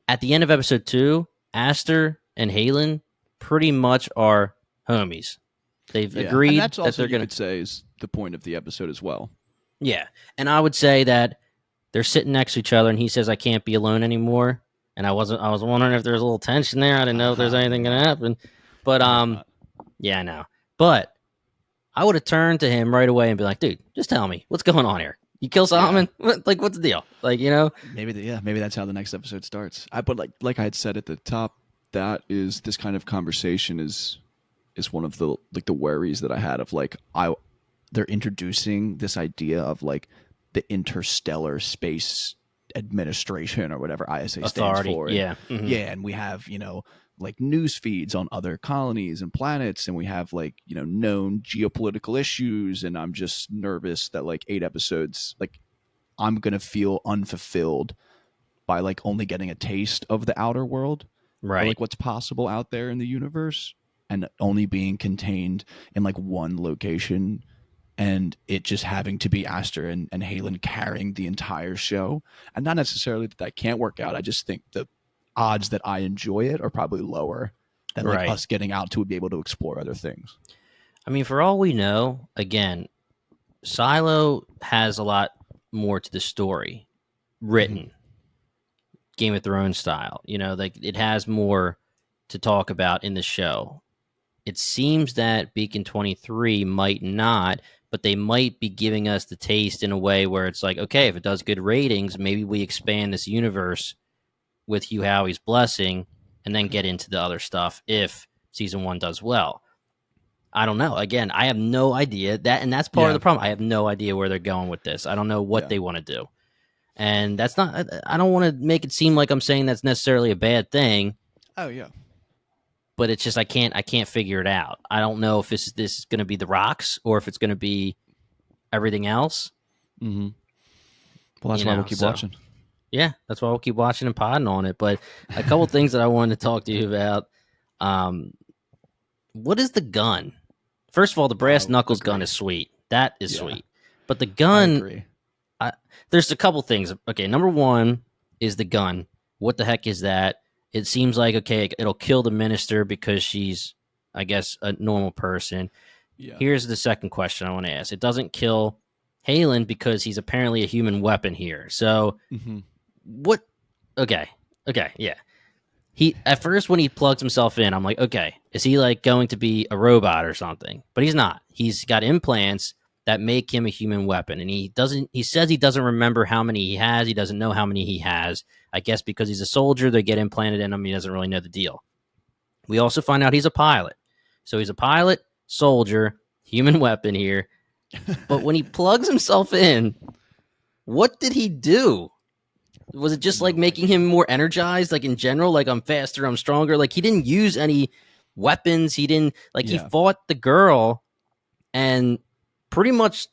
Speaker 1: at the end of episode 2, Aster and Halan pretty much are homies. They've
Speaker 2: Yeah, and
Speaker 1: agreed
Speaker 2: that's
Speaker 1: that
Speaker 2: also,
Speaker 1: they're
Speaker 2: you
Speaker 1: gonna.
Speaker 2: could say, is the point of the episode as well.
Speaker 1: Yeah, and I would say that they're sitting next to each other, and he says, "I can't be alone anymore." And I was wondering if there's a little tension there. I didn't know if there's anything gonna happen, but
Speaker 2: I hope not.
Speaker 1: yeah, I know. But I would have turned to him right away and be like, "Dude, just tell me what's going on here. You kill
Speaker 2: Yeah.
Speaker 1: Solomon? What's the deal?
Speaker 2: Maybe that's how the next episode starts. But like I had said at the top, that is this kind of conversation is one of the like the worries that I had of like they're introducing this idea of like the interstellar space administration or whatever ISA stands
Speaker 1: Authority?
Speaker 2: for. And
Speaker 1: Yeah,
Speaker 2: yeah, and we have, like news feeds on other colonies and planets, and we have like, known geopolitical issues, and I'm just nervous that like 8 episodes, like I'm going to feel unfulfilled by like only getting a taste of the outer world or
Speaker 1: right,
Speaker 2: like what's possible out there in the universe, and only being contained in like one location, and it just having to be Aster and Halan carrying the entire show. And not necessarily that can't work out. I just think the odds that I enjoy it are probably lower than like
Speaker 1: right.
Speaker 2: us getting out to be able to explore other things.
Speaker 1: I mean, for all we know, again, Silo has a lot more to the story
Speaker 2: Mm-hmm.
Speaker 1: written, Game of Thrones style. Like it has more to talk about in the show. It seems that Beacon 23 might not, but they might be giving us the taste in a way where it's like, okay, if it does good ratings, maybe we expand this universe with Hugh Howie's blessing and then get into the other stuff if season 1 does well. I don't know. Again, I have no idea and that's part of
Speaker 2: Yeah.
Speaker 1: the problem. I have no idea where they're going with this. I don't know what
Speaker 2: Yeah.
Speaker 1: they want to do. And that's not, I don't want to make it seem like I'm saying that's necessarily a bad thing,
Speaker 2: Oh yeah.
Speaker 1: but it's just I can't figure it out. I don't know if this is going to be the rocks or if it's going to be everything else.
Speaker 2: Mm-hmm. Well, that's why we'll keep
Speaker 1: So
Speaker 2: watching.
Speaker 1: yeah, that's why we'll keep watching and podding on it. But a couple things that I wanted to talk to you about. What is the gun? First of all, the brass knuckles gun is sweet. That is sweet. But the
Speaker 2: I
Speaker 1: gun,
Speaker 2: agree.
Speaker 1: there's a couple things. Okay, number one is the gun. What the heck is that? It seems like, okay, it'll kill the minister because she's, I guess, a normal person.
Speaker 2: Yeah.
Speaker 1: Here's the second question I want to ask. It doesn't kill Halan because he's apparently a human weapon here. So
Speaker 2: Mm-hmm.
Speaker 1: what? Okay, yeah. He at first when he plugs himself in, I'm like, okay, is he like going to be a robot or something? But he's not. He's got implants that make him a human weapon, and he doesn't. He says he doesn't remember how many he has. He doesn't know how many he has. I guess because he's a soldier, they get implanted in him. He doesn't really know the deal. We also find out he's a pilot. So he's a pilot, soldier, human weapon here. But when he plugs himself in, what did he do? Was it just like making him more energized, like in general, like I'm faster, I'm stronger? Like he didn't use any weapons. He didn't like. He
Speaker 2: Yeah.
Speaker 1: fought the girl, and pretty much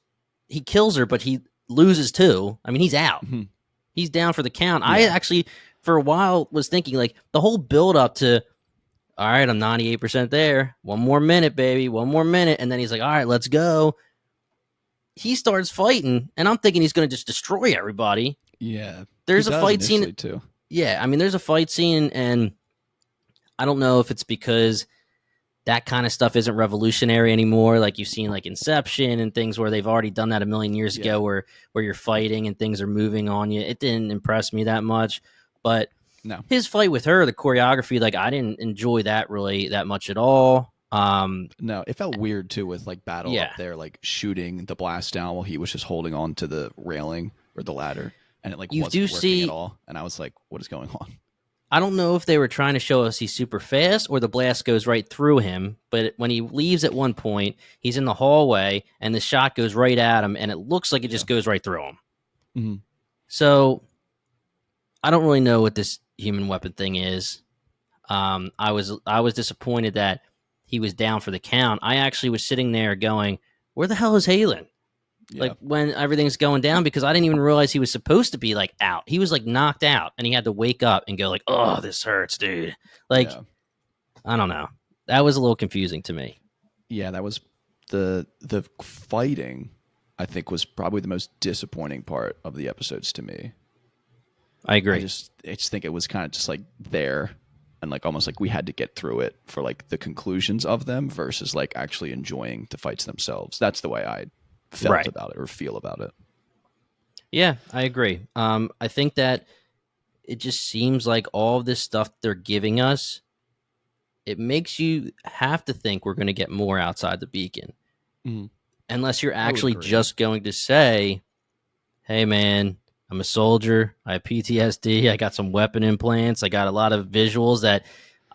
Speaker 1: he kills her, but he loses too. I mean, he's out.
Speaker 2: Mhm.
Speaker 1: He's down for the count. I
Speaker 2: Yeah.
Speaker 1: actually, for a while, was thinking like the whole build up to, all right, I'm 98% there. One more minute, baby. One more minute. And then he's like, all right, let's go. He starts fighting, and I'm thinking he's going to just destroy everybody.
Speaker 2: Yeah. He
Speaker 1: There's a
Speaker 2: does
Speaker 1: fight scene.
Speaker 2: initially too.
Speaker 1: Yeah, I mean, there's a fight scene, and I don't know if it's because that kind of stuff isn't revolutionary anymore. Like you've seen like Inception and things where they've already done that a million years ago where you're fighting and things are moving on you. It didn't impress me that much. But
Speaker 2: No.
Speaker 1: his fight with her, the choreography, like I didn't enjoy that really that much at all.
Speaker 2: No, it felt weird too with like Battle
Speaker 1: Yeah.
Speaker 2: up there, like shooting the blast down while he was just holding on to the railing or the ladder, and it like
Speaker 1: You
Speaker 2: wasn't
Speaker 1: do
Speaker 2: working
Speaker 1: see-
Speaker 2: at all. And I was like, "What is going on?"
Speaker 1: I don't know if they were trying to show us he's super fast or the blast goes right through him. But when he leaves at one point, he's in the hallway and the shot goes right at him, and it looks like it just goes right through him.
Speaker 2: Mm-hmm.
Speaker 1: So I don't really know what this human weapon thing is. I was disappointed that he was down for the count. I actually was sitting there going, "Where the hell is Halan?"
Speaker 2: Yeah.
Speaker 1: Like when everything's going down, because I didn't even realize he was supposed to be like out. He was like knocked out, and he had to wake up and go like, "Oh, this hurts, dude." Like I don't know. That was a little confusing to me.
Speaker 2: Yeah, that was the fighting. I think was probably the most disappointing part of the episodes to me.
Speaker 1: I agree.
Speaker 2: I just think it was kind of just like there, and like almost like we had to get through it for like the conclusions of them versus like actually enjoying the fights themselves. That's the way I felt about it or feel about it.
Speaker 1: Yeah, I agree. I think that it just seems like all of this stuff they're giving us, it makes you have to think we're going to get more outside the beacon.
Speaker 2: Mm-hmm.
Speaker 1: Unless you're actually just going to say, hey, man, I'm a soldier. I have PTSD. I got some weapon implants. I got a lot of visuals that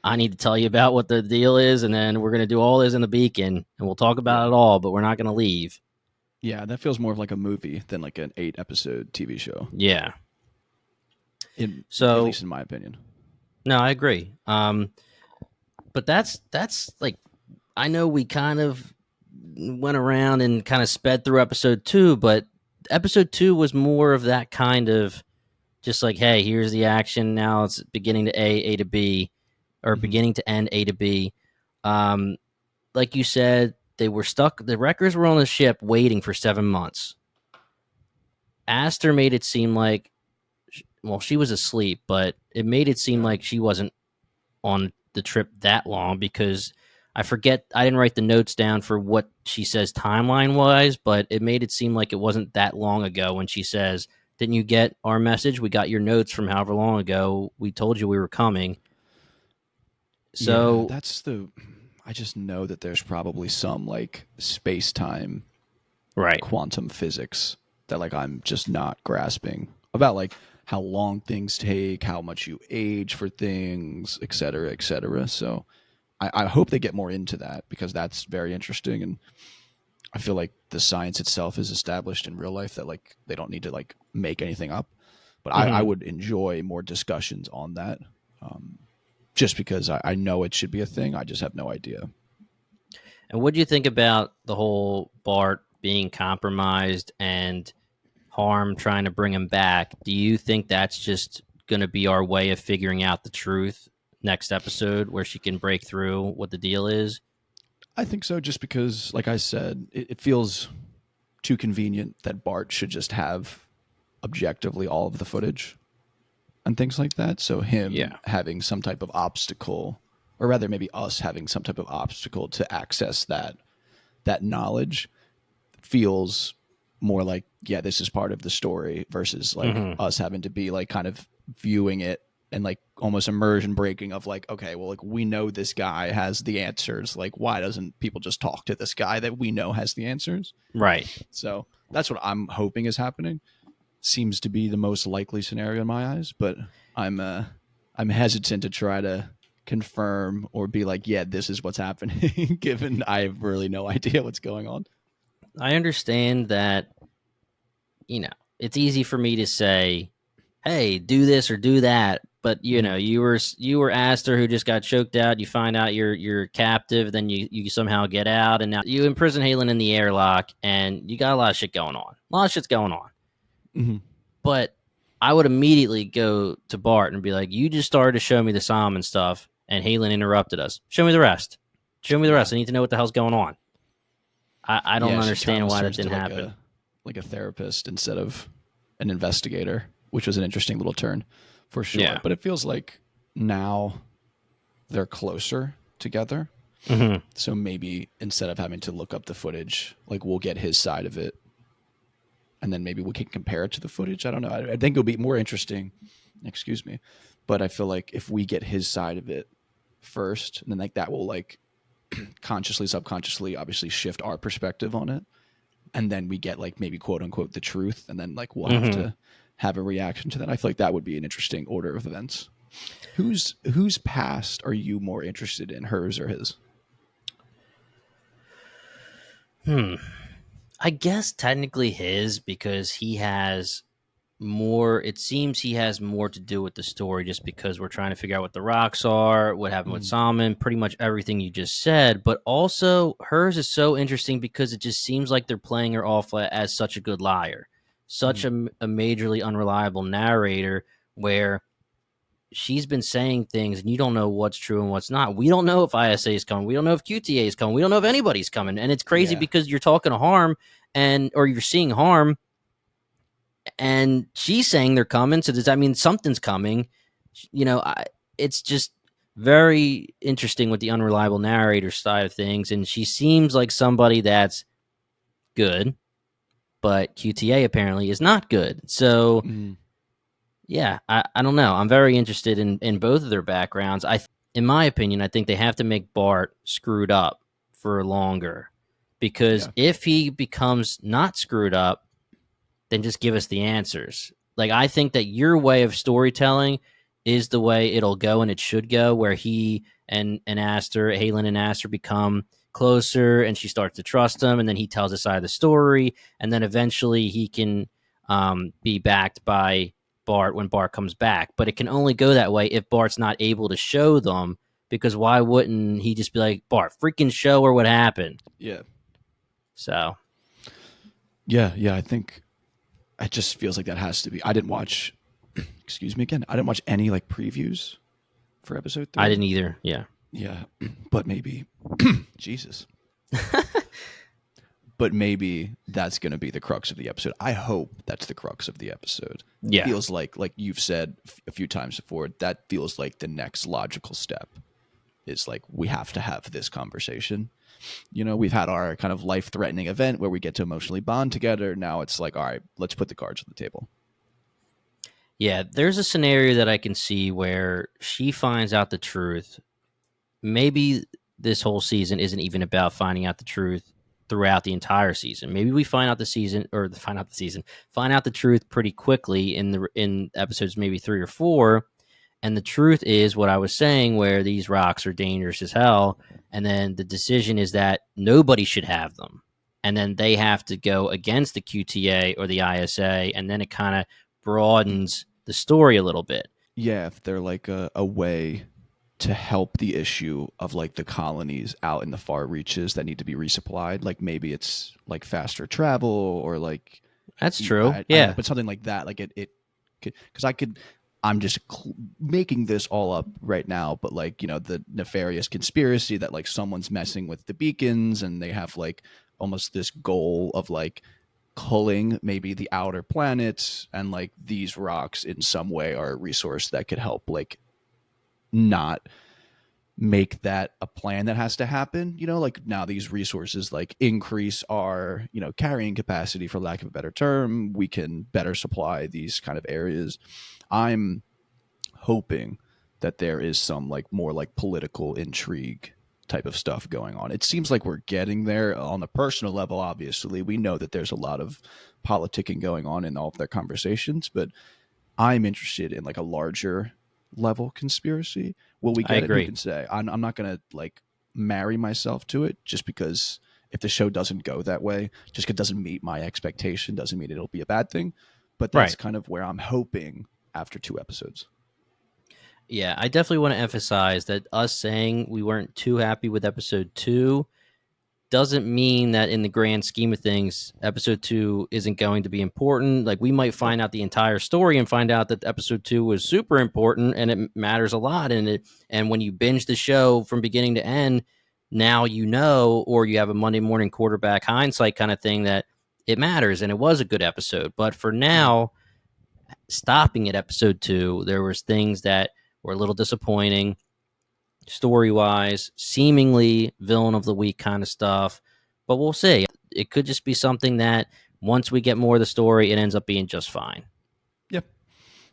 Speaker 1: I need to tell you about what the deal is. And then we're going to do all this in the beacon and we'll talk about it all, but we're not going to leave.
Speaker 2: Yeah, that feels more of like a movie than like an 8-episode TV show.
Speaker 1: Yeah.
Speaker 2: At least in my opinion.
Speaker 1: No, I agree. But that's like, I know we kind of went around and kind of sped through episode 2, but episode 2 was more of that kind of just like, hey, here's the action. Now it's beginning to A to B, or beginning to end A to B. Like you said, they were stuck. The wreckers were on the ship waiting for 7 months. Aster made it seem like, well, she was asleep, but it made it seem like she wasn't on the trip that long because I forget, I didn't write the notes down for what she says timeline wise, but it made it seem like it wasn't that long ago when she says, didn't you get our message? We got your notes from however long ago. We told you we were coming. So
Speaker 2: I just know that there's probably some like space-time quantum physics that like I'm just not grasping about like how long things take, how much you age for things, et cetera, et cetera. So I hope they get more into that because that's very interesting. And I feel like the science itself is established in real life that like they don't need to like make anything up. But I would enjoy more discussions on that just because I know it should be a thing. I just have no idea.
Speaker 1: And what do you think about the whole Bart being compromised and Harm trying to bring him back? Do you think that's just going to be our way of figuring out the truth next episode where she can break through what the deal is?
Speaker 2: I think so, just because, like I said, it feels too convenient that Bart should just have objectively all of the footage and things like that. So him having some type of obstacle, or rather maybe us having some type of obstacle to access that knowledge feels more like, yeah, this is part of the story versus like us having to be like kind of viewing it and like almost immersion breaking of like, okay, well, like we know this guy has the answers. Like, why doesn't people just talk to this guy that we know has the answers?
Speaker 1: Right.
Speaker 2: So that's what I'm hoping is happening. Seems to be the most likely scenario in my eyes, but I'm hesitant to try to confirm or be like, yeah, this is what's happening, given I have really no idea what's going on.
Speaker 1: I understand that, you know, it's easy for me to say, hey, do this or do that. But you were Aster who just got choked out. You find out you're captive, then you somehow get out, and now you imprison Halan in the airlock, and you got a lot of shit going on. A lot of shit's going on.
Speaker 2: Mm-hmm.
Speaker 1: But I would immediately go to Bart and be like, "You just started to show me the Psalm and stuff, and Halan interrupted us. Show me the rest. Show me the rest. I need to know what the hell's going on." I don't understand why that didn't happen.
Speaker 2: Like a therapist instead of an investigator, which was an interesting little turn for sure.
Speaker 1: Yeah.
Speaker 2: But it feels like now they're closer together.
Speaker 1: Mm-hmm.
Speaker 2: So maybe instead of having to look up the footage, like we'll get his side of it, and then maybe we can compare it to the footage. I don't know. I think it'll be more interesting. Excuse me. But I feel like if we get his side of it first, and then like that will like consciously, subconsciously, obviously shift our perspective on it. And then we get like maybe quote unquote the truth. And then like we'll have to have a reaction to that. I feel like that would be an interesting order of events. Whose past are you more interested in, hers or his?
Speaker 1: I guess technically his, because he has more. It seems he has more to do with the story, just because we're trying to figure out what the rocks are, what happened with Salmon, pretty much everything you just said. But also hers is so interesting because it just seems like they're playing her off as such a good liar, such a majorly unreliable narrator, where she's been saying things and you don't know what's true and what's not. We don't know if ISA is coming. We don't know if QTA is coming. We don't know if anybody's coming. And it's crazy because you're talking to Harm or you're seeing Harm and she's saying they're coming. So does that mean something's coming? It's just very interesting with the unreliable narrator side of things. And she seems like somebody that's good, but QTA apparently is not good. So yeah, I don't know. I'm very interested in both of their backgrounds. In my opinion, I think they have to make Bart screwed up for longer, because if he becomes not screwed up, then just give us the answers. Like, I think that your way of storytelling is the way it'll go, and it should go, where he and Halan and Aster become closer, and she starts to trust him, and then he tells a side of the story, and then eventually he can be backed by Bart when Bart comes back. But it can only go that way if Bart's not able to show them, because why wouldn't he just be like, Bart, freaking show her what happened?
Speaker 2: Yeah.
Speaker 1: So.
Speaker 2: Yeah, I think it just feels like that has to be. I didn't watch, excuse me again, I didn't watch any like previews for episode 3.
Speaker 1: I didn't either, yeah.
Speaker 2: Yeah, but maybe, Jesus. But maybe that's going to be the crux of the episode. I hope that's the crux of the episode.
Speaker 1: Yeah.
Speaker 2: It feels like you've said a few times before, that feels like the next logical step is like, we have to have this conversation. We've had our kind of life-threatening event where we get to emotionally bond together. Now it's like, all right, let's put the cards on the table.
Speaker 1: Yeah, there's a scenario that I can see where she finds out the truth. Maybe this whole season isn't even about finding out the truth throughout the entire season. Maybe we find out the truth pretty quickly in episodes maybe 3 or 4. And the truth is what I was saying, where these rocks are dangerous as hell. And then the decision is that nobody should have them. And then they have to go against the QTA or the ISA. And then it kind of broadens the story a little bit.
Speaker 2: Yeah, if they're like a way to help the issue of like the colonies out in the far reaches that need to be resupplied. Like maybe it's like faster travel or like.
Speaker 1: That's true. Yeah.
Speaker 2: But something like that, like it could, because I'm just making this all up right now, but like, the nefarious conspiracy that like someone's messing with the beacons and they have like almost this goal of like culling maybe the outer planets, and like these rocks in some way are a resource that could help like not make that a plan that has to happen. Like now these resources like increase our carrying capacity, for lack of a better term. We can better supply these kind of areas. I'm hoping that there is some like more like political intrigue type of stuff going on. It seems like we're getting there on the personal level. Obviously we know that there's a lot of politicking going on in all of their conversations, but I'm interested in like a larger level conspiracy. Will we get it? Who can say? I'm not gonna like marry myself to it just because if the show doesn't go that way, just because it doesn't meet my expectation doesn't mean it'll be a bad thing. But that's kind of where I'm hoping after 2 episodes.
Speaker 1: Yeah, I definitely want to emphasize that us saying we weren't too happy with episode 2 doesn't mean that in the grand scheme of things, episode 2 isn't going to be important. Like, we might
Speaker 2: Yep.
Speaker 1: find out the entire story and find out that episode 2 was super important and it matters a lot. And when you binge the show from beginning to end, now you know, or you have a Monday morning quarterback hindsight kind of thing, that it matters and it was a good episode. But for
Speaker 2: Yep.
Speaker 1: now, stopping at episode 2, there was things that were a little disappointing story wise, seemingly villain of the week kind of stuff. But we'll see. It could just be something that once we get more of the story, it ends up being just fine.
Speaker 2: Yeah.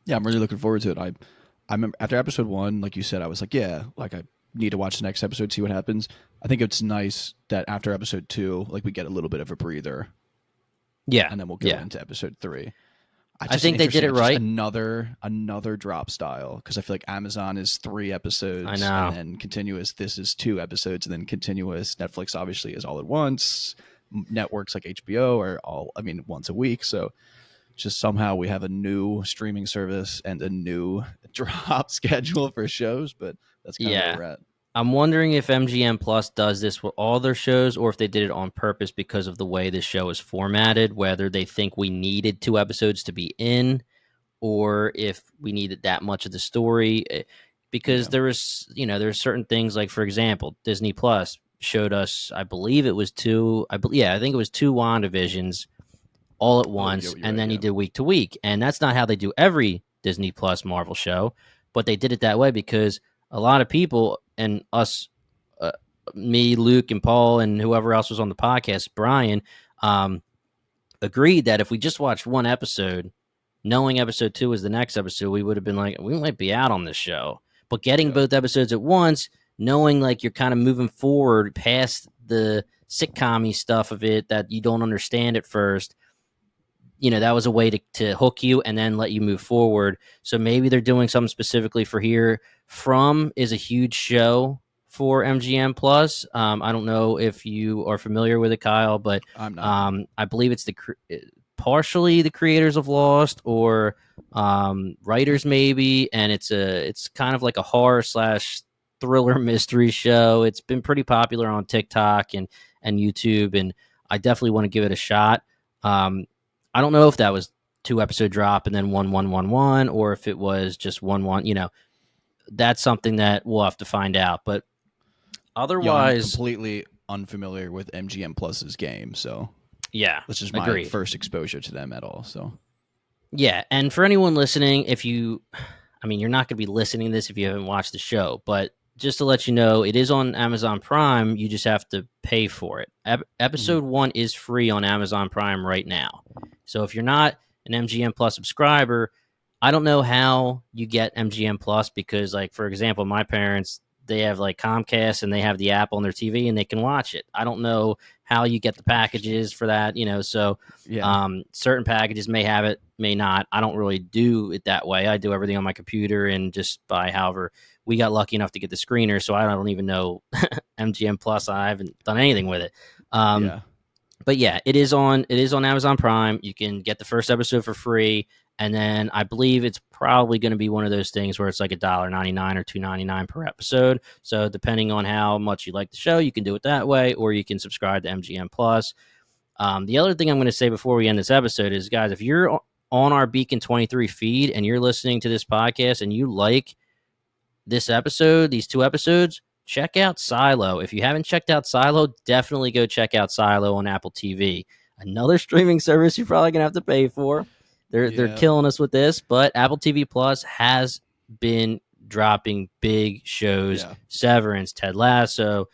Speaker 2: Yeah, I'm really looking forward to it. I remember after episode 1, like you said, I was like, yeah, like I need to watch the next episode, see what happens. I think it's nice that after episode 2, like we get a little bit of a breather,
Speaker 1: Yeah.
Speaker 2: and then we'll go
Speaker 1: Yeah.
Speaker 2: into episode 3.
Speaker 1: I think they did it
Speaker 2: Just
Speaker 1: right.
Speaker 2: another drop style, because I feel like Amazon is 3 episodes,
Speaker 1: I know.
Speaker 2: and then continuous. This is 2 episodes, and then continuous. Netflix obviously is all at once. Networks like HBO are all, I mean, once a week. So just somehow we have a new streaming service and a new drop schedule for shows, but that's kind of where
Speaker 1: Yeah.
Speaker 2: we're at.
Speaker 1: I'm wondering if MGM Plus does this with all their shows or if they did it on purpose because of the way the show is formatted, whether they think we needed 2 episodes to be in or if we needed that much of the story. Because
Speaker 2: Yeah.
Speaker 1: there was, there's certain things like, for example, Disney Plus showed us, I believe it was I think it was 2 WandaVisions all at
Speaker 2: Oh,
Speaker 1: once,
Speaker 2: you're
Speaker 1: and
Speaker 2: right.
Speaker 1: then you
Speaker 2: Yeah.
Speaker 1: did week to week. And that's not how they do every Disney Plus Marvel show, but they did it that way because a lot of people and us, uh, me, Luke, and Paul, and whoever else was on the podcast, Brian, um, agreed that if we just watched one episode, knowing episode 2 was the next episode, we would have been like, we might be out on this show. But getting
Speaker 2: Yeah.
Speaker 1: both episodes at once, knowing like you're kind of moving forward past the sitcom-y stuff of it that you don't understand at first, that was a way to hook you and then let you move forward. So maybe they're doing something specifically for here. From is a huge show for MGM Plus. I don't know if you are familiar with it, Kyle, but
Speaker 2: I'm not.
Speaker 1: I believe it's partially the creators of Lost or writers maybe, and it's kind of like a horror slash thriller mystery show. It's been pretty popular on TikTok and YouTube, and I definitely want to give it a shot. I don't know if that was 2 episode drop and then 1 1 1 1, or if it was just 1 1. That's something that we'll have to find out. But
Speaker 2: Yeah, I'm
Speaker 1: otherwise,
Speaker 2: completely unfamiliar with MGM Plus's game, so
Speaker 1: yeah,
Speaker 2: this is my
Speaker 1: agreed.
Speaker 2: first exposure to them at all. So
Speaker 1: Yeah, and for anyone listening, you're not going to be listening to this if you haven't watched the show, but just to let you know, it is on Amazon Prime. You just have to pay for it. Episode 1 is free on Amazon Prime right now. So if you're not an MGM Plus subscriber, I don't know how you get MGM Plus because, like, for example, my parents, they have like Comcast and they have the app on their TV and they can watch it. I don't know how you get the packages for that, so
Speaker 2: yeah,
Speaker 1: certain packages may have it, may not. I don't really do it that way. I do everything on my computer and just buy however. We got lucky enough to get the screener, so I don't even know MGM Plus. I haven't done anything with it.
Speaker 2: yeah,
Speaker 1: But yeah, it is on Amazon Prime. You can get the first episode for free, and then I believe it's probably going to be one of those things where it's like $1.99 or $2.99 per episode. So depending on how much you like the show, you can do it that way, or you can subscribe to MGM Plus. The other thing I'm going to say before we end this episode is, guys, if you're on our Beacon 23 feed and you're listening to this podcast and you like this episode, these 2 episodes, check out Silo. If you haven't checked out Silo, definitely go check out Silo on Apple TV. Another streaming service you're probably gonna have to pay for. They're
Speaker 2: yeah,
Speaker 1: killing us with this, but Apple TV Plus has been dropping big shows:
Speaker 2: yeah.
Speaker 1: Severance, Ted Lasso,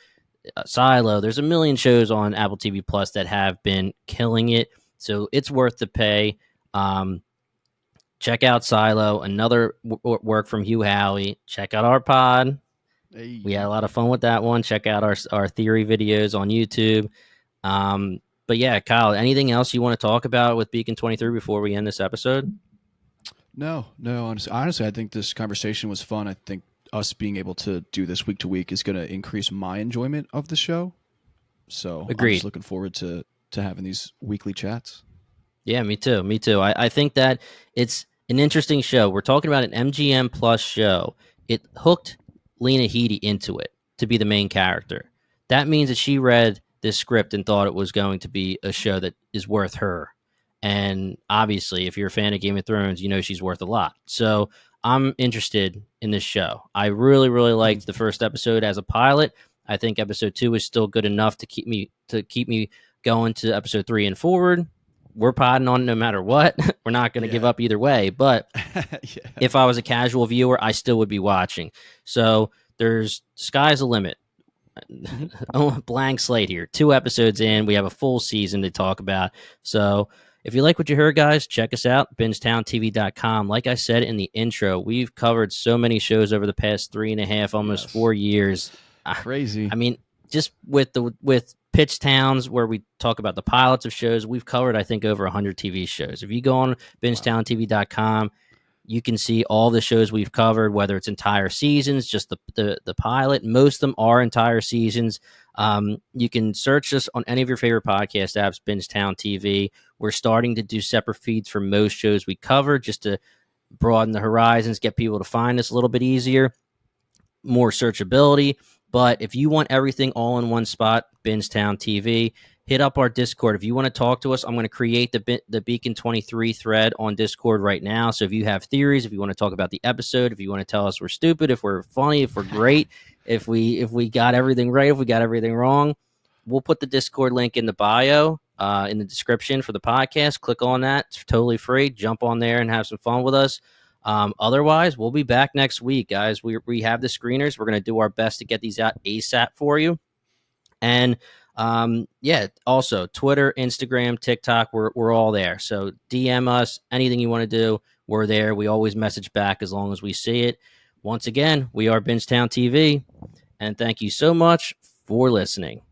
Speaker 1: Silo. There's a million shows on Apple TV Plus that have been killing it, so it's worth the pay. Check out Silo, another work from Hugh Howie. Check out our pod. We had
Speaker 2: Hey.
Speaker 1: a lot of fun with that one. Check out our theory videos on YouTube. But yeah, Kyle, anything else you want to talk about with Beacon 23 before we end this episode?
Speaker 2: No, honestly, I think this conversation was fun. I think us being able to do this week to week is going to increase my enjoyment of the show. So I'm just
Speaker 1: Agreed.
Speaker 2: looking forward to having these weekly chats.
Speaker 1: Yeah, me too. Me too. I think that it's an interesting show. We're talking about an MGM Plus show. it hooked Lena Headey into it to be the main character. That means that she read this script and thought it was going to be a show that is worth her. And obviously, if you're a fan of Game of Thrones, you know she's worth a lot. So I'm interested in this show. I really, really liked the first episode as a pilot. I think episode 2 is still good enough to keep me going to episode 3 and forward. We're podding on no matter what. We're not going to give up either way. But if I was a casual viewer, I still would be watching. So there's sky's the limit. Blank slate here. 2 episodes in. We have a full season to talk about. So if you like what you heard, guys, check us out, BingetownTV.com. Like I said in the intro, we've covered so many shows over the past 3.5, almost 4 years.
Speaker 2: Crazy.
Speaker 1: I mean, just with Pitch Towns, where we talk about the pilots of shows, we've covered, I think, over 100 TV shows. If you go on BingetownTV.com, you can see all the shows we've covered, whether it's entire seasons, just the pilot. Most of them are entire seasons. You can search us on any of your favorite podcast apps, Bingetown TV. We're starting to do separate feeds for most shows we cover just to broaden the horizons, get people to find us a little bit easier, more searchability. But if you want everything all in one spot, Bingetown TV, hit up our Discord. If you want to talk to us, I'm going to create the Beacon 23 thread on Discord right now. So if you have theories, if you want to talk about the episode, if you want to tell us we're stupid, if we're funny, if we're great, if we got everything right, if we got everything wrong, we'll put the Discord link in the bio, in the description for the podcast. Click on that. It's totally free. Jump on there and have some fun with us. Otherwise, we'll be back next week, guys. We have the screeners. We're going to do our best to get these out ASAP for you. And also Twitter, Instagram, TikTok, we're all there. So DM us, anything you want to do, we're there. We always message back as long as we see it. Once again, we are Bingetown TV, and thank you so much for listening.